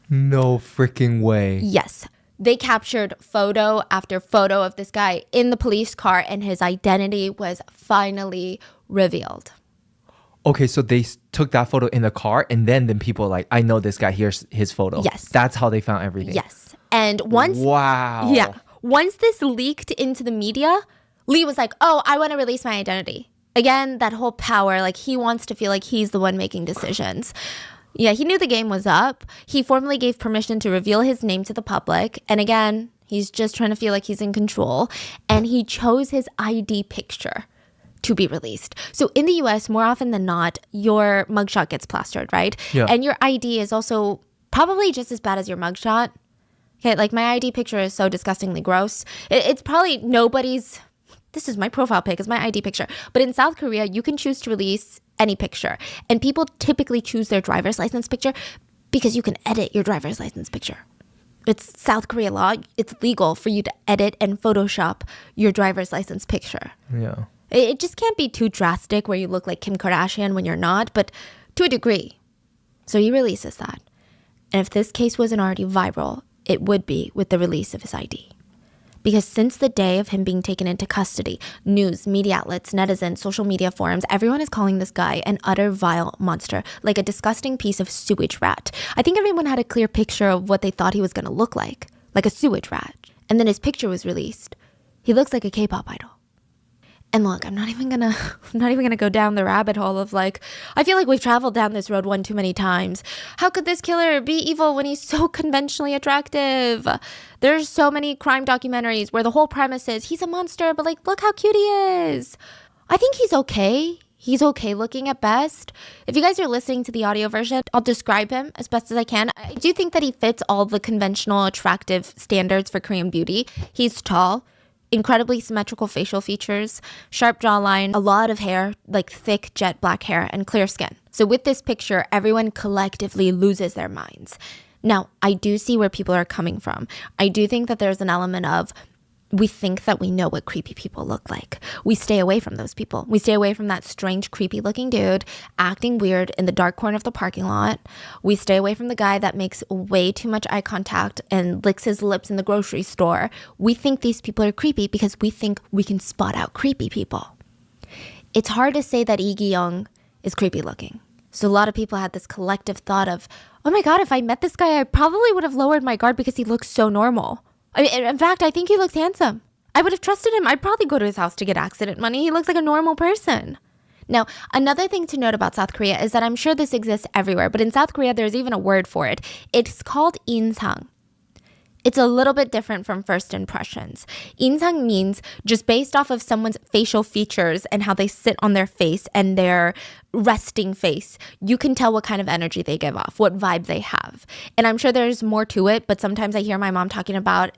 No freaking way. Yes. They captured photo after photo of this guy in the police car and his identity was finally revealed. Okay, so they took that photo in the car and then people are like, I know this guy, here's his photo. Yes. That's how they found everything. Yes. And once... Wow. Yeah. Once this leaked into the media, Lee was like, oh, I want to release my identity. Again, that whole power, like he wants to feel like he's the one making decisions. Yeah, he knew the game was up. He formally gave permission to reveal his name to the public. And again, he's just trying to feel like he's in control. And he chose his ID picture to be released. So in the US, more often than not, your mugshot gets plastered, right? Yeah. And your ID is also probably just as bad as your mugshot. Okay, like my ID picture is so disgustingly gross. It's probably nobody's... This is my profile pic, is my ID picture. But in South Korea, you can choose to release any picture. And people typically choose their driver's license picture because you can edit your driver's license picture. It's South Korea law. It's legal for you to edit and Photoshop your driver's license picture. Yeah. It just can't be too drastic where you look like Kim Kardashian when you're not, but to a degree. So he releases that. And if this case wasn't already viral, it would be with the release of his ID. Because since the day of him being taken into custody, news, media outlets, netizens, social media forums, everyone is calling this guy an utter vile monster, like a disgusting piece of sewage rat. I think everyone had a clear picture of what they thought he was going to look like a sewage rat. And then his picture was released. He looks like a K-pop idol. And look, I'm not even gonna go down the rabbit hole of like, I feel like we've traveled down this road one too many times. How could this killer be evil when he's so conventionally attractive? There's so many crime documentaries where the whole premise is he's a monster, but like, look how cute he is. I think he's okay. He's okay looking at best. If you guys are listening to the audio version, I'll describe him as best as I can. I do think that he fits all the conventional attractive standards for Korean beauty. He's tall. Incredibly symmetrical facial features, sharp jawline, a lot of hair, like thick jet black hair, and clear skin. So with this picture, everyone collectively loses their minds. Now, I do see where people are coming from. I do think that there's an element of we think that we know what creepy people look like. We stay away from those people. We stay away from that strange, creepy looking dude acting weird in the dark corner of the parking lot. We stay away from the guy that makes way too much eye contact and licks his lips in the grocery store. We think these people are creepy because we think we can spot out creepy people. It's hard to say that Lee Gi-young is creepy looking. So a lot of people had this collective thought of, oh my God, if I met this guy, I probably would have lowered my guard because he looks so normal. I mean, in fact, I think he looks handsome. I would have trusted him. I'd probably go to his house to get accident money. He looks like a normal person. Now, another thing to note about South Korea is that I'm sure this exists everywhere, but in South Korea, there's even a word for it. It's called insang. It's a little bit different from first impressions. Insang means just based off of someone's facial features and how they sit on their face and their resting face, you can tell what kind of energy they give off, what vibe they have. And I'm sure there's more to it, but sometimes I hear my mom talking about,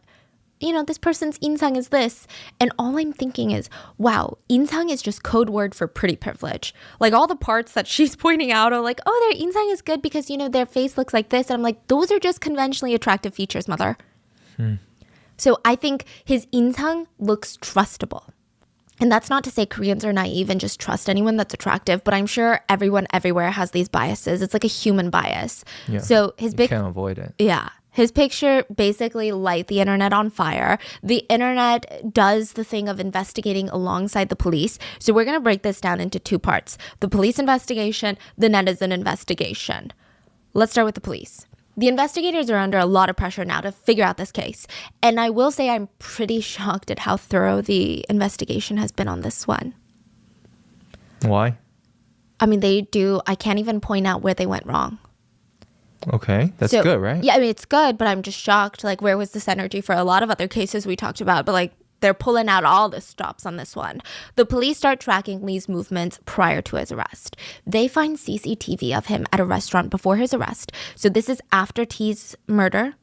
this person's insang is this. And all I'm thinking is, wow, insang is just code word for pretty privilege. Like all the parts that she's pointing out are like, oh, their insang is good because, their face looks like this. And I'm like, those are just conventionally attractive features, mother. So I think his insang looks trustable. And that's not to say Koreans are naive and just trust anyone that's attractive, but I'm sure everyone everywhere has these biases. It's like a human bias. Yeah. So you can't avoid it. Yeah. His picture basically light the internet on fire. The internet does the thing of investigating alongside the police. So we're going to break this down into two parts. The police investigation, the netizen investigation. Let's start with the police. The investigators are under a lot of pressure now to figure out this case. And I will say I'm pretty shocked at how thorough the investigation has been on this one. Why? I mean, I can't even point out where they went wrong. Okay, that's good, right? Yeah, I mean, it's good, but I'm just shocked. Like, where was this energy for a lot of other cases we talked about? But like, they're pulling out all the stops on this one. The police start tracking Lee's movements prior to his arrest. They find CCTV of him at a restaurant before his arrest. So this is after T's murder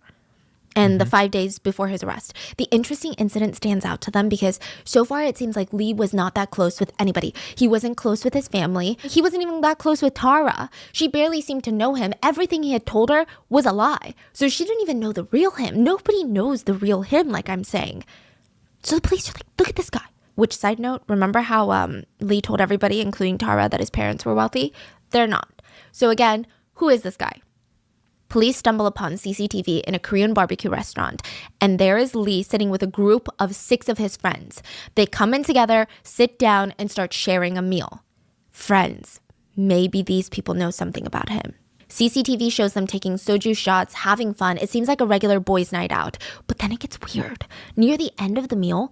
and the 5 days before his arrest. The interesting incident stands out to them because so far it seems like Lee was not that close with anybody. He wasn't close with his family. He wasn't even that close with Tara. She barely seemed to know him. Everything he had told her was a lie. So she didn't even know the real him. Nobody knows the real him, like I'm saying. So the police are like, look at this guy. Which, side note, remember how Lee told everybody, including Tara, that his parents were wealthy? They're not. So again, who is this guy? Police stumble upon CCTV in a Korean barbecue restaurant, and there is Lee sitting with a group of 6 of his friends. They come in together, sit down, and start sharing a meal. Friends. Maybe these people know something about him. CCTV shows them taking soju shots, having fun. It seems like a regular boys' night out. But then it gets weird. Near the end of the meal,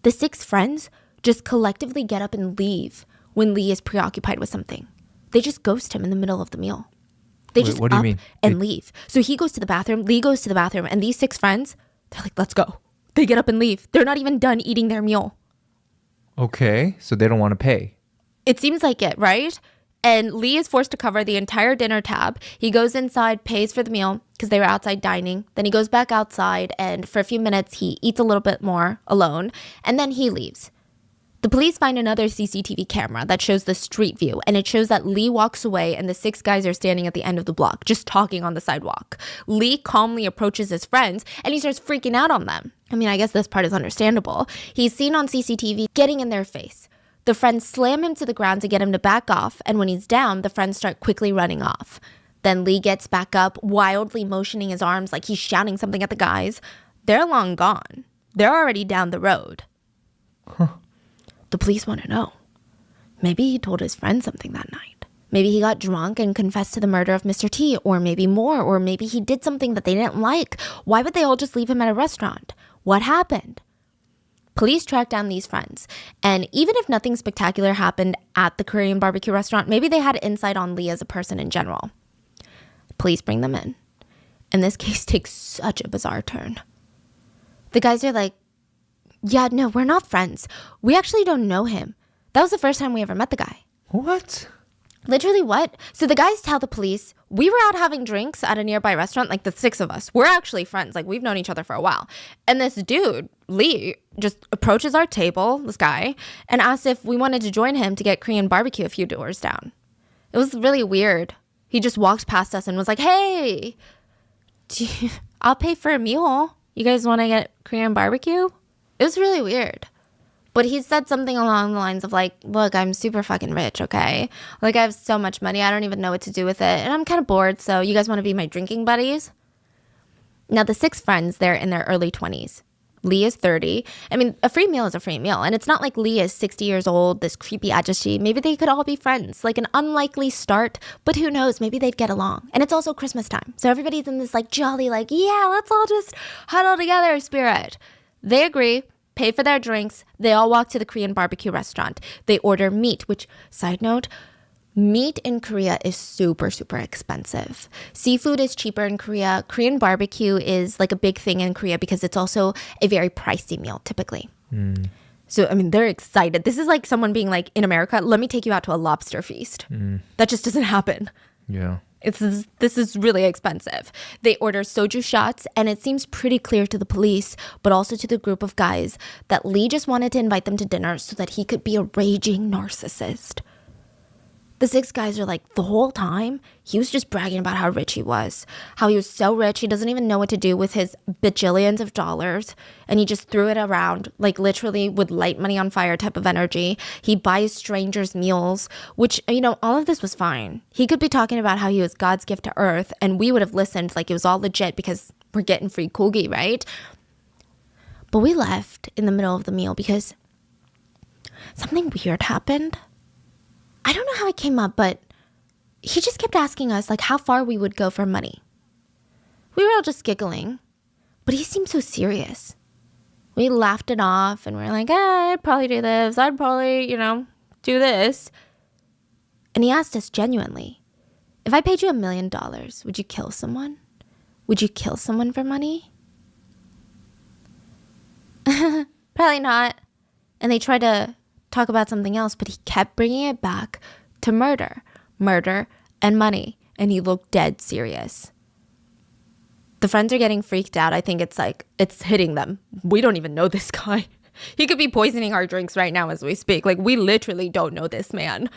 the 6 friends just collectively get up and leave when Lee is preoccupied with something. They just ghost him in the middle of the meal. They just what do you up mean? and leave. So he goes to the bathroom, Lee goes to the bathroom, and these 6 friends, they're like, let's go. They get up and leave. They're not even done eating their meal. Okay, so they don't want to pay. It seems like it, right? And Lee is forced to cover the entire dinner tab. He goes inside, pays for the meal because they were outside dining. Then he goes back outside, and for a few minutes, he eats a little bit more alone, and then he leaves. The police find another CCTV camera that shows the street view, and it shows that Lee walks away and the 6 guys are standing at the end of the block, just talking on the sidewalk. Lee calmly approaches his friends, and he starts freaking out on them. I mean, I guess this part is understandable. He's seen on CCTV getting in their face. The friends slam him to the ground to get him to back off, and when he's down, the friends start quickly running off. Then Lee gets back up, wildly motioning his arms like he's shouting something at the guys. They're long gone. They're already down the road. The police want to know. Maybe he told his friend something that night. Maybe he got drunk and confessed to the murder of Mr. T, or maybe more, or maybe he did something that they didn't like. Why would they all just leave him at a restaurant? What happened? Police track down these friends, and even if nothing spectacular happened at the Korean barbecue restaurant, maybe they had insight on Lee as a person in general. Police bring them in, and this case takes such a bizarre turn. The guys are like, yeah, no, we're not friends. We actually don't know him. That was the first time we ever met the guy. What? Literally what? So the guys tell the police, we were out having drinks at a nearby restaurant, like the 6 of us. We're actually friends. Like, we've known each other for a while. And this dude, Lee, just approaches our table, this guy, and asks if we wanted to join him to get Korean barbecue a few doors down. It was really weird. He just walked past us and was like, hey, I'll pay for a meal. You guys want to get Korean barbecue? It was really weird. But he said something along the lines of like, look, I'm super fucking rich, okay? Like, I have so much money, I don't even know what to do with it. And I'm kind of bored, so you guys want to be my drinking buddies? Now, the 6 friends, they're in their early 20s. Lee is 30. I mean, a free meal is a free meal. And it's not like Lee is 60 years old, this creepy ajashi. Maybe they could all be friends. Like an unlikely start, but who knows? Maybe they'd get along. And it's also Christmas time. So everybody's in this like jolly, like, yeah, let's all just huddle together spirit. They agree, pay for their drinks. They all walk to the Korean barbecue restaurant. They order meat, which, side note, meat in Korea is super, super expensive. Seafood is cheaper in Korea. Korean barbecue is like a big thing in Korea because it's also a very pricey meal typically. So, I mean, they're excited. This is like someone being like, in America, let me take you out to a lobster feast. That just doesn't happen. Yeah. This is really expensive. They order soju shots, and it seems pretty clear to the police, but also to the group of guys, that Lee just wanted to invite them to dinner so that he could be a raging narcissist. The 6 guys are like, the whole time, he was just bragging about how rich he was. How he was so rich, he doesn't even know what to do with his bajillions of dollars. And he just threw it around, like literally with light money on fire type of energy. He buys strangers meals, which, you know, all of this was fine. He could be talking about how he was God's gift to earth, and we would have listened like it was all legit because we're getting free kogi, right? But we left in the middle of the meal because something weird happened. I don't know how it came up, but he just kept asking us like how far we would go for money. We were all just giggling, but he seemed so serious. We laughed it off and we were like, I'd probably do this. I'd probably, do this. And he asked us genuinely, if I paid you $1 million, would you kill someone? Would you kill someone for money? Probably not. And they tried to talk about something else, but he kept bringing it back to murder, and money, and he looked dead serious. The friends are getting freaked out. I think it's hitting them. We don't even know this guy. He could be poisoning our drinks right now as we speak. Like, we literally don't know this man.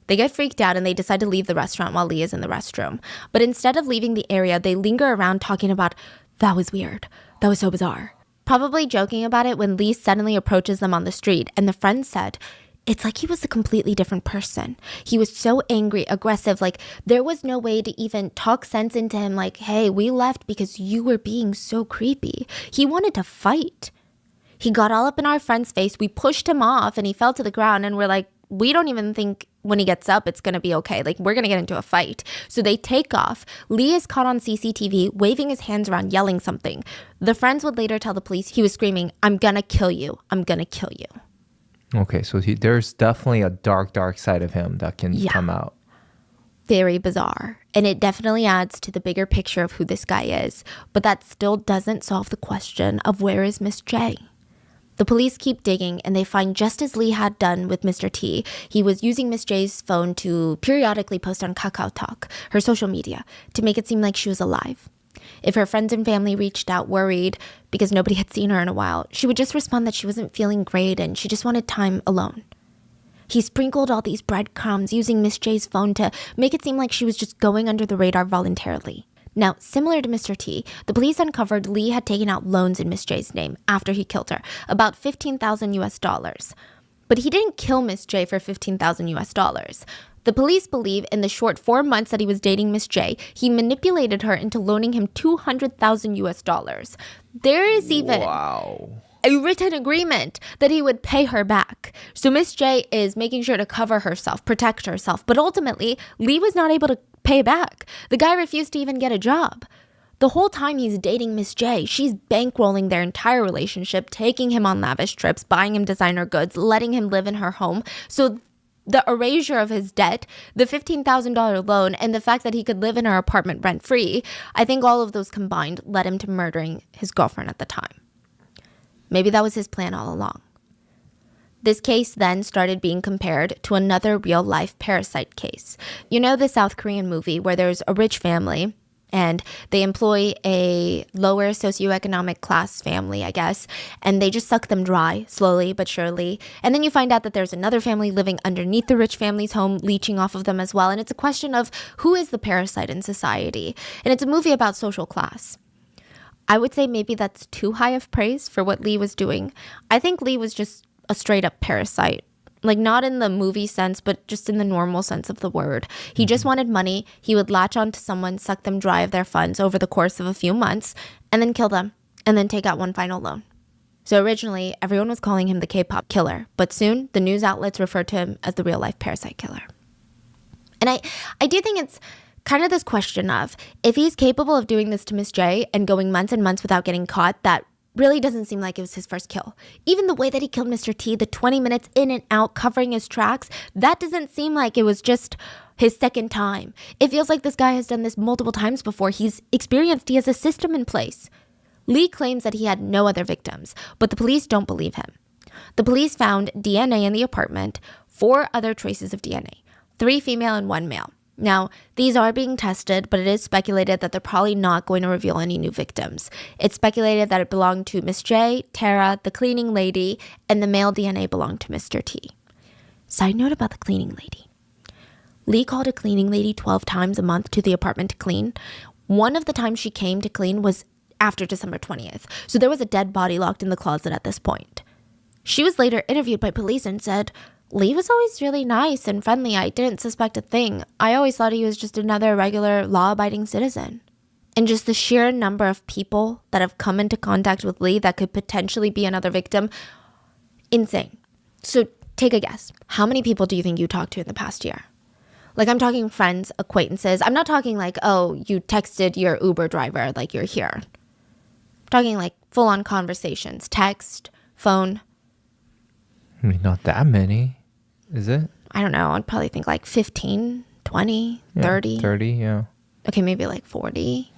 They get freaked out and they decide to leave the restaurant while Lee is in the restroom. But instead of leaving the area, they linger around talking about, that was weird. That was so bizarre. Probably joking about it when Lee suddenly approaches them on the street, and the friend said, it's like he was a completely different person. He was so angry, aggressive, like there was no way to even talk sense into him like, hey, we left because you were being so creepy. He wanted to fight. He got all up in our friend's face. We pushed him off and he fell to the ground, and we're like, we don't even think when he gets up it's going to be okay. Like, we're going to get into a fight. So they take off. Lee is caught on CCTV waving his hands around, yelling something. The friends would later tell the police he was screaming, I'm going to kill you. I'm going to kill you. Okay, so there's definitely a dark side of him that can come out. Very bizarre. And it definitely adds to the bigger picture of who this guy is. But that still doesn't solve the question of where is Miss J? The police keep digging, and they find, just as Lee had done with Mr. T, he was using Miss J's phone to periodically post on KakaoTalk, her social media, to make it seem like she was alive. If her friends and family reached out worried because nobody had seen her in a while, she would just respond that she wasn't feeling great and she just wanted time alone. He sprinkled all these breadcrumbs using Miss J's phone to make it seem like she was just going under the radar voluntarily. Now, similar to Mr. T, the police uncovered Lee had taken out loans in Miss J's name after he killed her, about $15,000. But he didn't kill Miss J for $15,000. The police believe in the short 4 months that he was dating Miss J, he manipulated her into loaning him $200,000. There is even a written agreement that he would pay her back. So Miss J is making sure to cover herself, protect herself. But ultimately, Lee was not able to pay back. The guy refused to even get a job. The whole time he's dating Miss J, she's bankrolling their entire relationship, taking him on lavish trips, buying him designer goods, letting him live in her home. So the erasure of his debt, the $15,000 loan, and the fact that he could live in her apartment rent-free, I think all of those combined led him to murdering his girlfriend at the time. Maybe that was his plan all along. This case then started being compared to another real-life parasite case. You know the South Korean movie where there's a rich family and they employ a lower socioeconomic class family, I guess, and they just suck them dry, slowly but surely. And then you find out that there's another family living underneath the rich family's home, leeching off of them as well. And it's a question of who is the parasite in society. And it's a movie about social class. I would say maybe that's too high of praise for what Lee was doing. I think Lee was just a straight up parasite. Like, not in the movie sense, but just in the normal sense of the word. He just wanted money. He would latch on to someone, suck them dry of their funds over the course of a few months, and then kill them, and then take out one final loan. So originally, everyone was calling him the K-pop killer, but soon the news outlets referred to him as the real-life parasite killer. And I do think it's kind of this question of, if he's capable of doing this to Miss J and going months and months without getting caught, that really doesn't seem like it was his first kill. Even the way that he killed Mr. T, the 20 minutes in and out covering his tracks, that doesn't seem like it was just his second time. It feels like this guy has done this multiple times before. He has a system in place. Lee claims that he had no other victims, but the police don't believe him. The police found DNA in the apartment, 4 other traces of DNA, 3 female and 1 male. Now, these are being tested, but it is speculated that they're probably not going to reveal any new victims. It's speculated that it belonged to Miss J, Tara, the cleaning lady, and the male DNA belonged to Mr. T. Side note about the cleaning lady. Lee called a cleaning lady 12 times a month to the apartment to clean. One of the times she came to clean was after December 20th, so there was a dead body locked in the closet at this point. She was later interviewed by police and said, Lee was always really nice and friendly. I didn't suspect a thing. I always thought he was just another regular law-abiding citizen. And just the sheer number of people that have come into contact with Lee that could potentially be another victim, insane. So take a guess. How many people do you think you talked to in the past year? Like, I'm talking friends, acquaintances. I'm not talking like, oh, you texted your Uber driver like you're here. I'm talking like full-on conversations, text, phone. I mean, not that many, is it? I don't know. I'd probably think like 15, 20, 30. 30, yeah. Okay, maybe like 40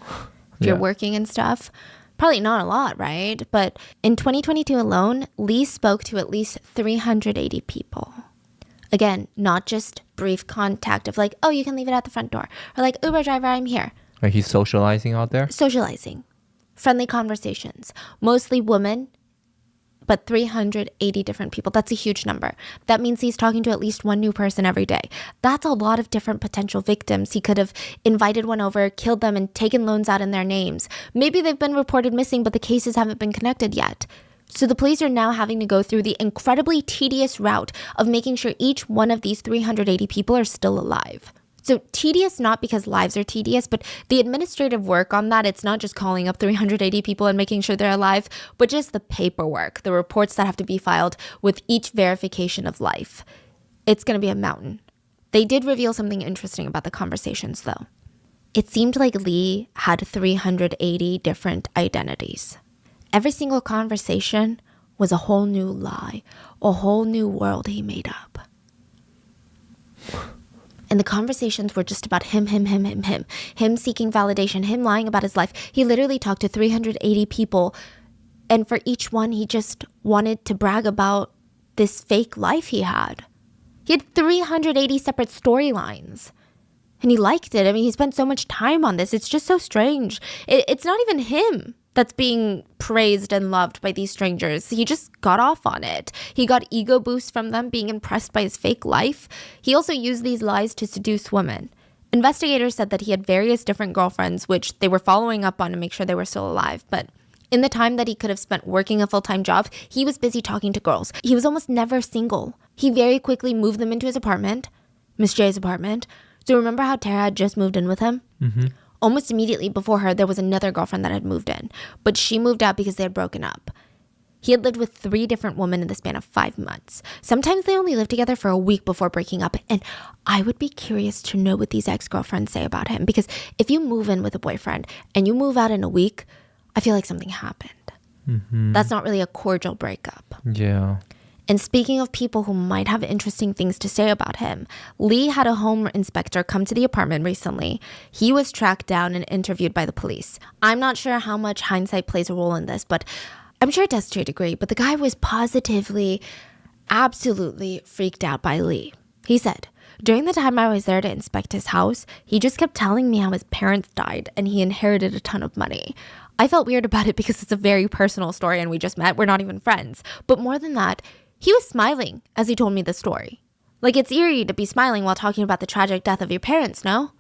if you're working and stuff. Probably not a lot, right? But in 2022 alone, Lee spoke to at least 380 people. Again, not just brief contact of like, oh, you can leave it at the front door. Or like, Uber driver, I'm here. Like he's socializing out there? Socializing. Friendly conversations. Mostly women, but 380 different people. That's a huge number. That means he's talking to at least one new person every day. That's a lot of different potential victims. He could have invited one over, killed them, and taken loans out in their names. Maybe they've been reported missing, but the cases haven't been connected yet. So the police are now having to go through the incredibly tedious route of making sure each one of these 380 people are still alive. So tedious not because lives are tedious, but the administrative work on that, it's not just calling up 380 people and making sure they're alive, but just the paperwork, the reports that have to be filed with each verification of life. It's going to be a mountain. They did reveal something interesting about the conversations, though. It seemed like Lee had 380 different identities. Every single conversation was a whole new lie, a whole new world he made up. And the conversations were just about him seeking validation, him lying about his life. He literally talked to 380 people, and for each one, he just wanted to brag about this fake life he had. He had 380 separate storylines, and he liked it. I mean, he spent so much time on this. It's just so strange. It's not even him that's being praised and loved by these strangers. He just got off on it. He got ego boosts from them being impressed by his fake life. He also used these lies to seduce women. Investigators said that he had various different girlfriends, which they were following up on to make sure they were still alive. But in the time that he could have spent working a full-time job, he was busy talking to girls. He was almost never single. He very quickly moved them into his apartment, Miss J's apartment. So remember how Tara had just moved in with him? Mm-hmm. Almost immediately before her, there was another girlfriend that had moved in, but she moved out because they had broken up. He had lived with 3 different women in the span of 5 months. Sometimes they only lived together for a week before breaking up, and I would be curious to know what these ex-girlfriends say about him, because if you move in with a boyfriend and you move out in a week, I feel like something happened. Mm-hmm. That's not really a cordial breakup. Yeah. And speaking of people who might have interesting things to say about him, Lee had a home inspector come to the apartment recently. He was tracked down and interviewed by the police. I'm not sure how much hindsight plays a role in this, but I'm sure it does to a degree. But the guy was positively, absolutely freaked out by Lee. He said, during the time I was there to inspect his house, he just kept telling me how his parents died and he inherited a ton of money. I felt weird about it because it's a very personal story and we just met. We're not even friends. But more than that, he was smiling as he told me the story. Like, it's eerie to be smiling while talking about the tragic death of your parents, no?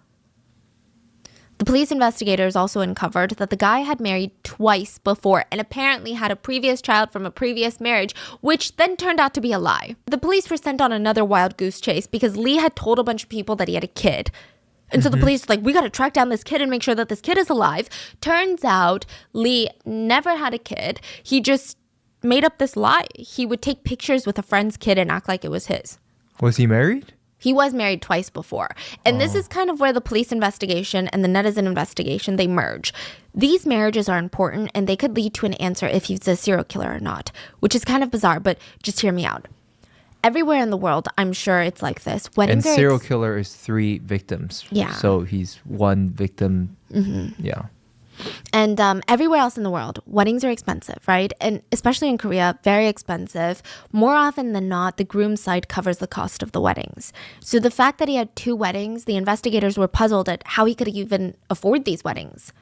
The police investigators also uncovered that the guy had married twice before and apparently had a previous child from a previous marriage, which then turned out to be a lie. The police were sent on another wild goose chase because Lee had told a bunch of people that he had a kid. And so the police were like, we got to track down this kid and make sure that this kid is alive. Turns out Lee never had a kid. He just made up this lie. He would take pictures with a friend's kid and act like it was his. Was he married? He was married twice before. And this is kind of where the police investigation and the netizen investigation, they merge. These marriages are important and they could lead to an answer if he's a serial killer or not, which is kind of bizarre, but just hear me out. Everywhere in the world, I'm sure it's like this. And serial killer is 3 victims. Yeah. So he's 1 victim. Yeah. And everywhere else in the world, weddings are expensive, right? And especially in Korea, very expensive. More often than not, the groom's side covers the cost of the weddings. So the fact that he had 2 weddings, the investigators were puzzled at how he could even afford these weddings.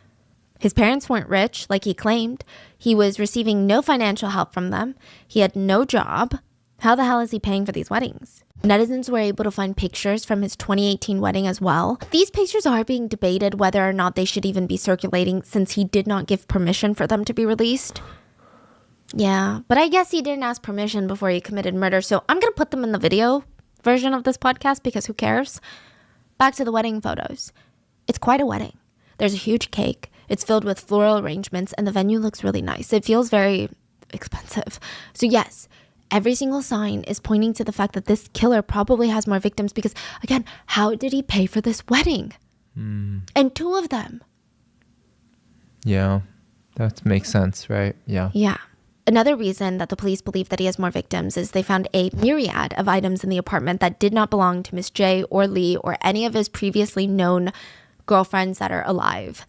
His parents weren't rich, like he claimed. He was receiving no financial help from them. He had no job. How the hell is he paying for these weddings? Netizens were able to find pictures from his 2018 wedding as well. These pictures are being debated whether or not they should even be circulating since he did not give permission for them to be released. Yeah, but I guess he didn't ask permission before he committed murder, so I'm going to put them in the video version of this podcast because who cares? Back to the wedding photos. It's quite a wedding. There's a huge cake. It's filled with floral arrangements, and the venue looks really nice. It feels very expensive. So yes, every single sign is pointing to the fact that this killer probably has more victims because, again, how did he pay for this wedding? And 2 of them. Yeah, that makes sense, right? Yeah. Yeah. Another reason that the police believe that he has more victims is they found a myriad of items in the apartment that did not belong to Miss J or Lee or any of his previously known girlfriends that are alive.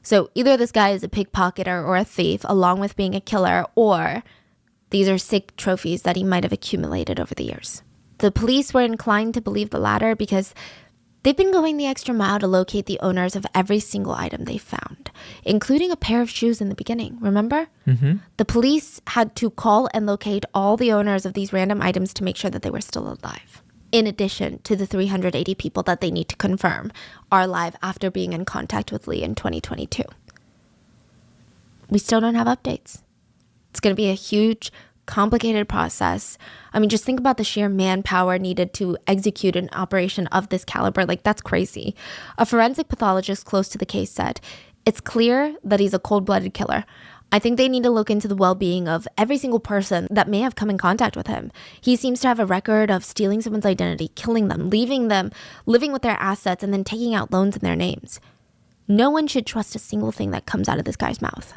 So either this guy is a pickpocketer or a thief, along with being a killer, or these are sick trophies that he might have accumulated over the years. The police were inclined to believe the latter because they've been going the extra mile to locate the owners of every single item they found, including a pair of shoes in the beginning, remember? The police had to call and locate all the owners of these random items to make sure that they were still alive, in addition to the 380 people that they need to confirm are alive after being in contact with Lee in 2022. We still don't have updates. It's going to be a huge, complicated process. I mean, just think about the sheer manpower needed to execute an operation of this caliber. Like, that's crazy. A forensic pathologist close to the case said, "It's clear that he's a cold-blooded killer. I think they need to look into the well-being of every single person that may have come in contact with him. He seems to have a record of stealing someone's identity, killing them, leaving them, living with their assets, and then taking out loans in their names. No one should trust a single thing that comes out of this guy's mouth."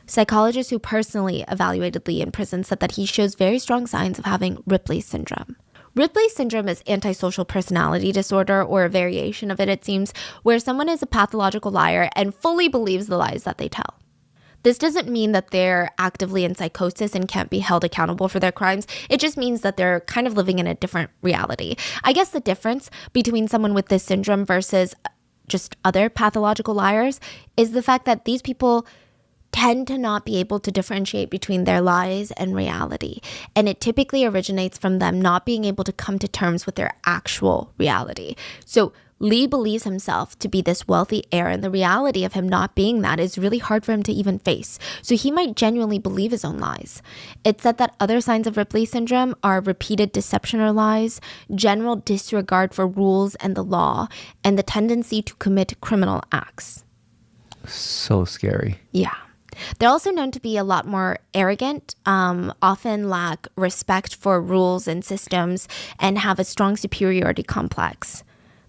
Psychologists who personally evaluated Lee in prison said that he shows very strong signs of having Ripley syndrome. Ripley syndrome is antisocial personality disorder, or a variation of it, it seems, where someone is a pathological liar and fully believes the lies that they tell. This doesn't mean that they're actively in psychosis and can't be held accountable for their crimes. It just means that they're kind of living in a different reality. I guess the difference between someone with this syndrome versus just other pathological liars is the fact that these people tend to not be able to differentiate between their lies and reality. And it typically originates from them not being able to come to terms with their actual reality. So Lee believes himself to be this wealthy heir, and the reality of him not being that is really hard for him to even face. So he might genuinely believe his own lies. It's said that other signs of Ripley syndrome are repeated deception or lies, general disregard for rules and the law, and the tendency to commit criminal acts. So scary. Yeah. They're also known to be a lot more arrogant, often lack respect for rules and systems, and have a strong superiority complex.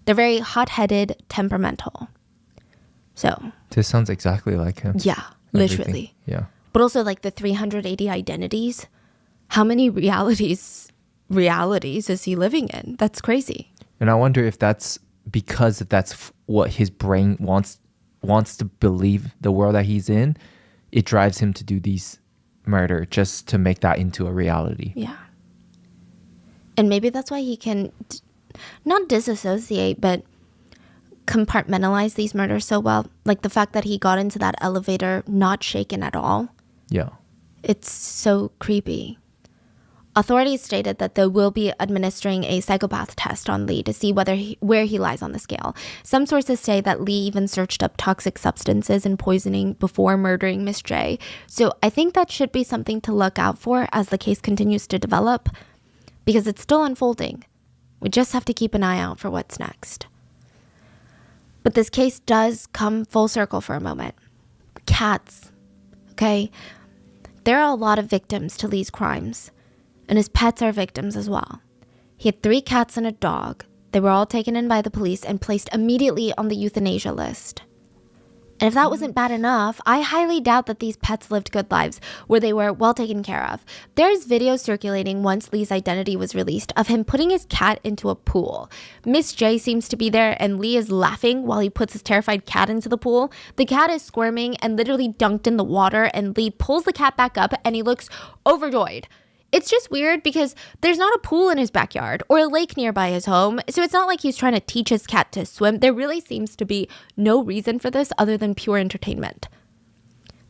They're very hot-headed, temperamental. So This sounds exactly like him. yeah, Everything. literally. Yeah. But also like the 380 identities. How many realities is he living in? That's crazy. And I wonder if that's because that's what his brain wants to believe, the world that he's in. It drives him to do these murder just to make that into a reality. Yeah. And maybe that's why he can not disassociate, but compartmentalize these murders so well. Like the fact that he got into that elevator not shaken at all. Yeah. It's so creepy. Authorities stated that they will be administering a psychopath test on Lee to see where he lies on the scale. Some sources say that Lee even searched up toxic substances and poisoning before murdering Miss J. So I think that should be something to look out for as the case continues to develop, because it's still unfolding. We just have to keep an eye out for what's next. But this case does come full circle for a moment. Cats, okay? There are a lot of victims to Lee's crimes, and his pets are victims as well. He had 3 cats and a dog. They were all taken in by the police and placed immediately on the euthanasia list. And if that wasn't bad enough, I highly doubt that these pets lived good lives where they were well taken care of. There's videos circulating once Lee's identity was released of him putting his cat into a pool. Miss J seems to be there and Lee is laughing while he puts his terrified cat into the pool. The cat is squirming and literally dunked in the water, and Lee pulls the cat back up and he looks overjoyed. It's just weird because there's not a pool in his backyard or a lake nearby his home, so it's not like he's trying to teach his cat to swim. There really seems to be no reason for this other than pure entertainment.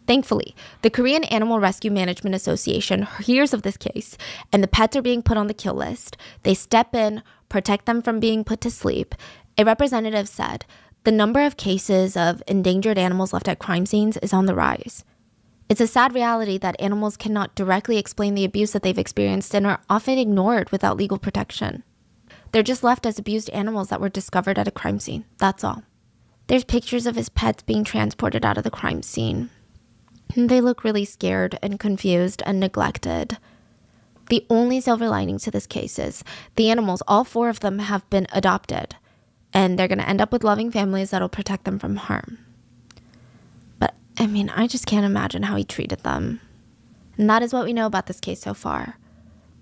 Thankfully, the Korean Animal Rescue Management Association hears of this case, and the pets are being put on the kill list. They step in, protect them from being put to sleep. A representative said, "The number of cases of endangered animals left at crime scenes is on the rise. It's a sad reality that animals cannot directly explain the abuse that they've experienced and are often ignored without legal protection. They're just left as abused animals that were discovered at a crime scene. That's all." There's pictures of his pets being transported out of the crime scene. They look really scared and confused and neglected. The only silver lining to this case is the animals, all 4 of them, have been adopted, and they're going to end up with loving families that'll protect them from harm. I mean, I just can't imagine how he treated them. And that is what we know about this case so far.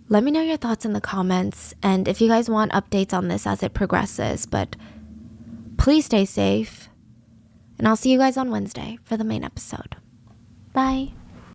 Let me know your thoughts in the comments, and if you guys want updates on this as it progresses, but please stay safe. And I'll see you guys on Wednesday for the main episode. Bye.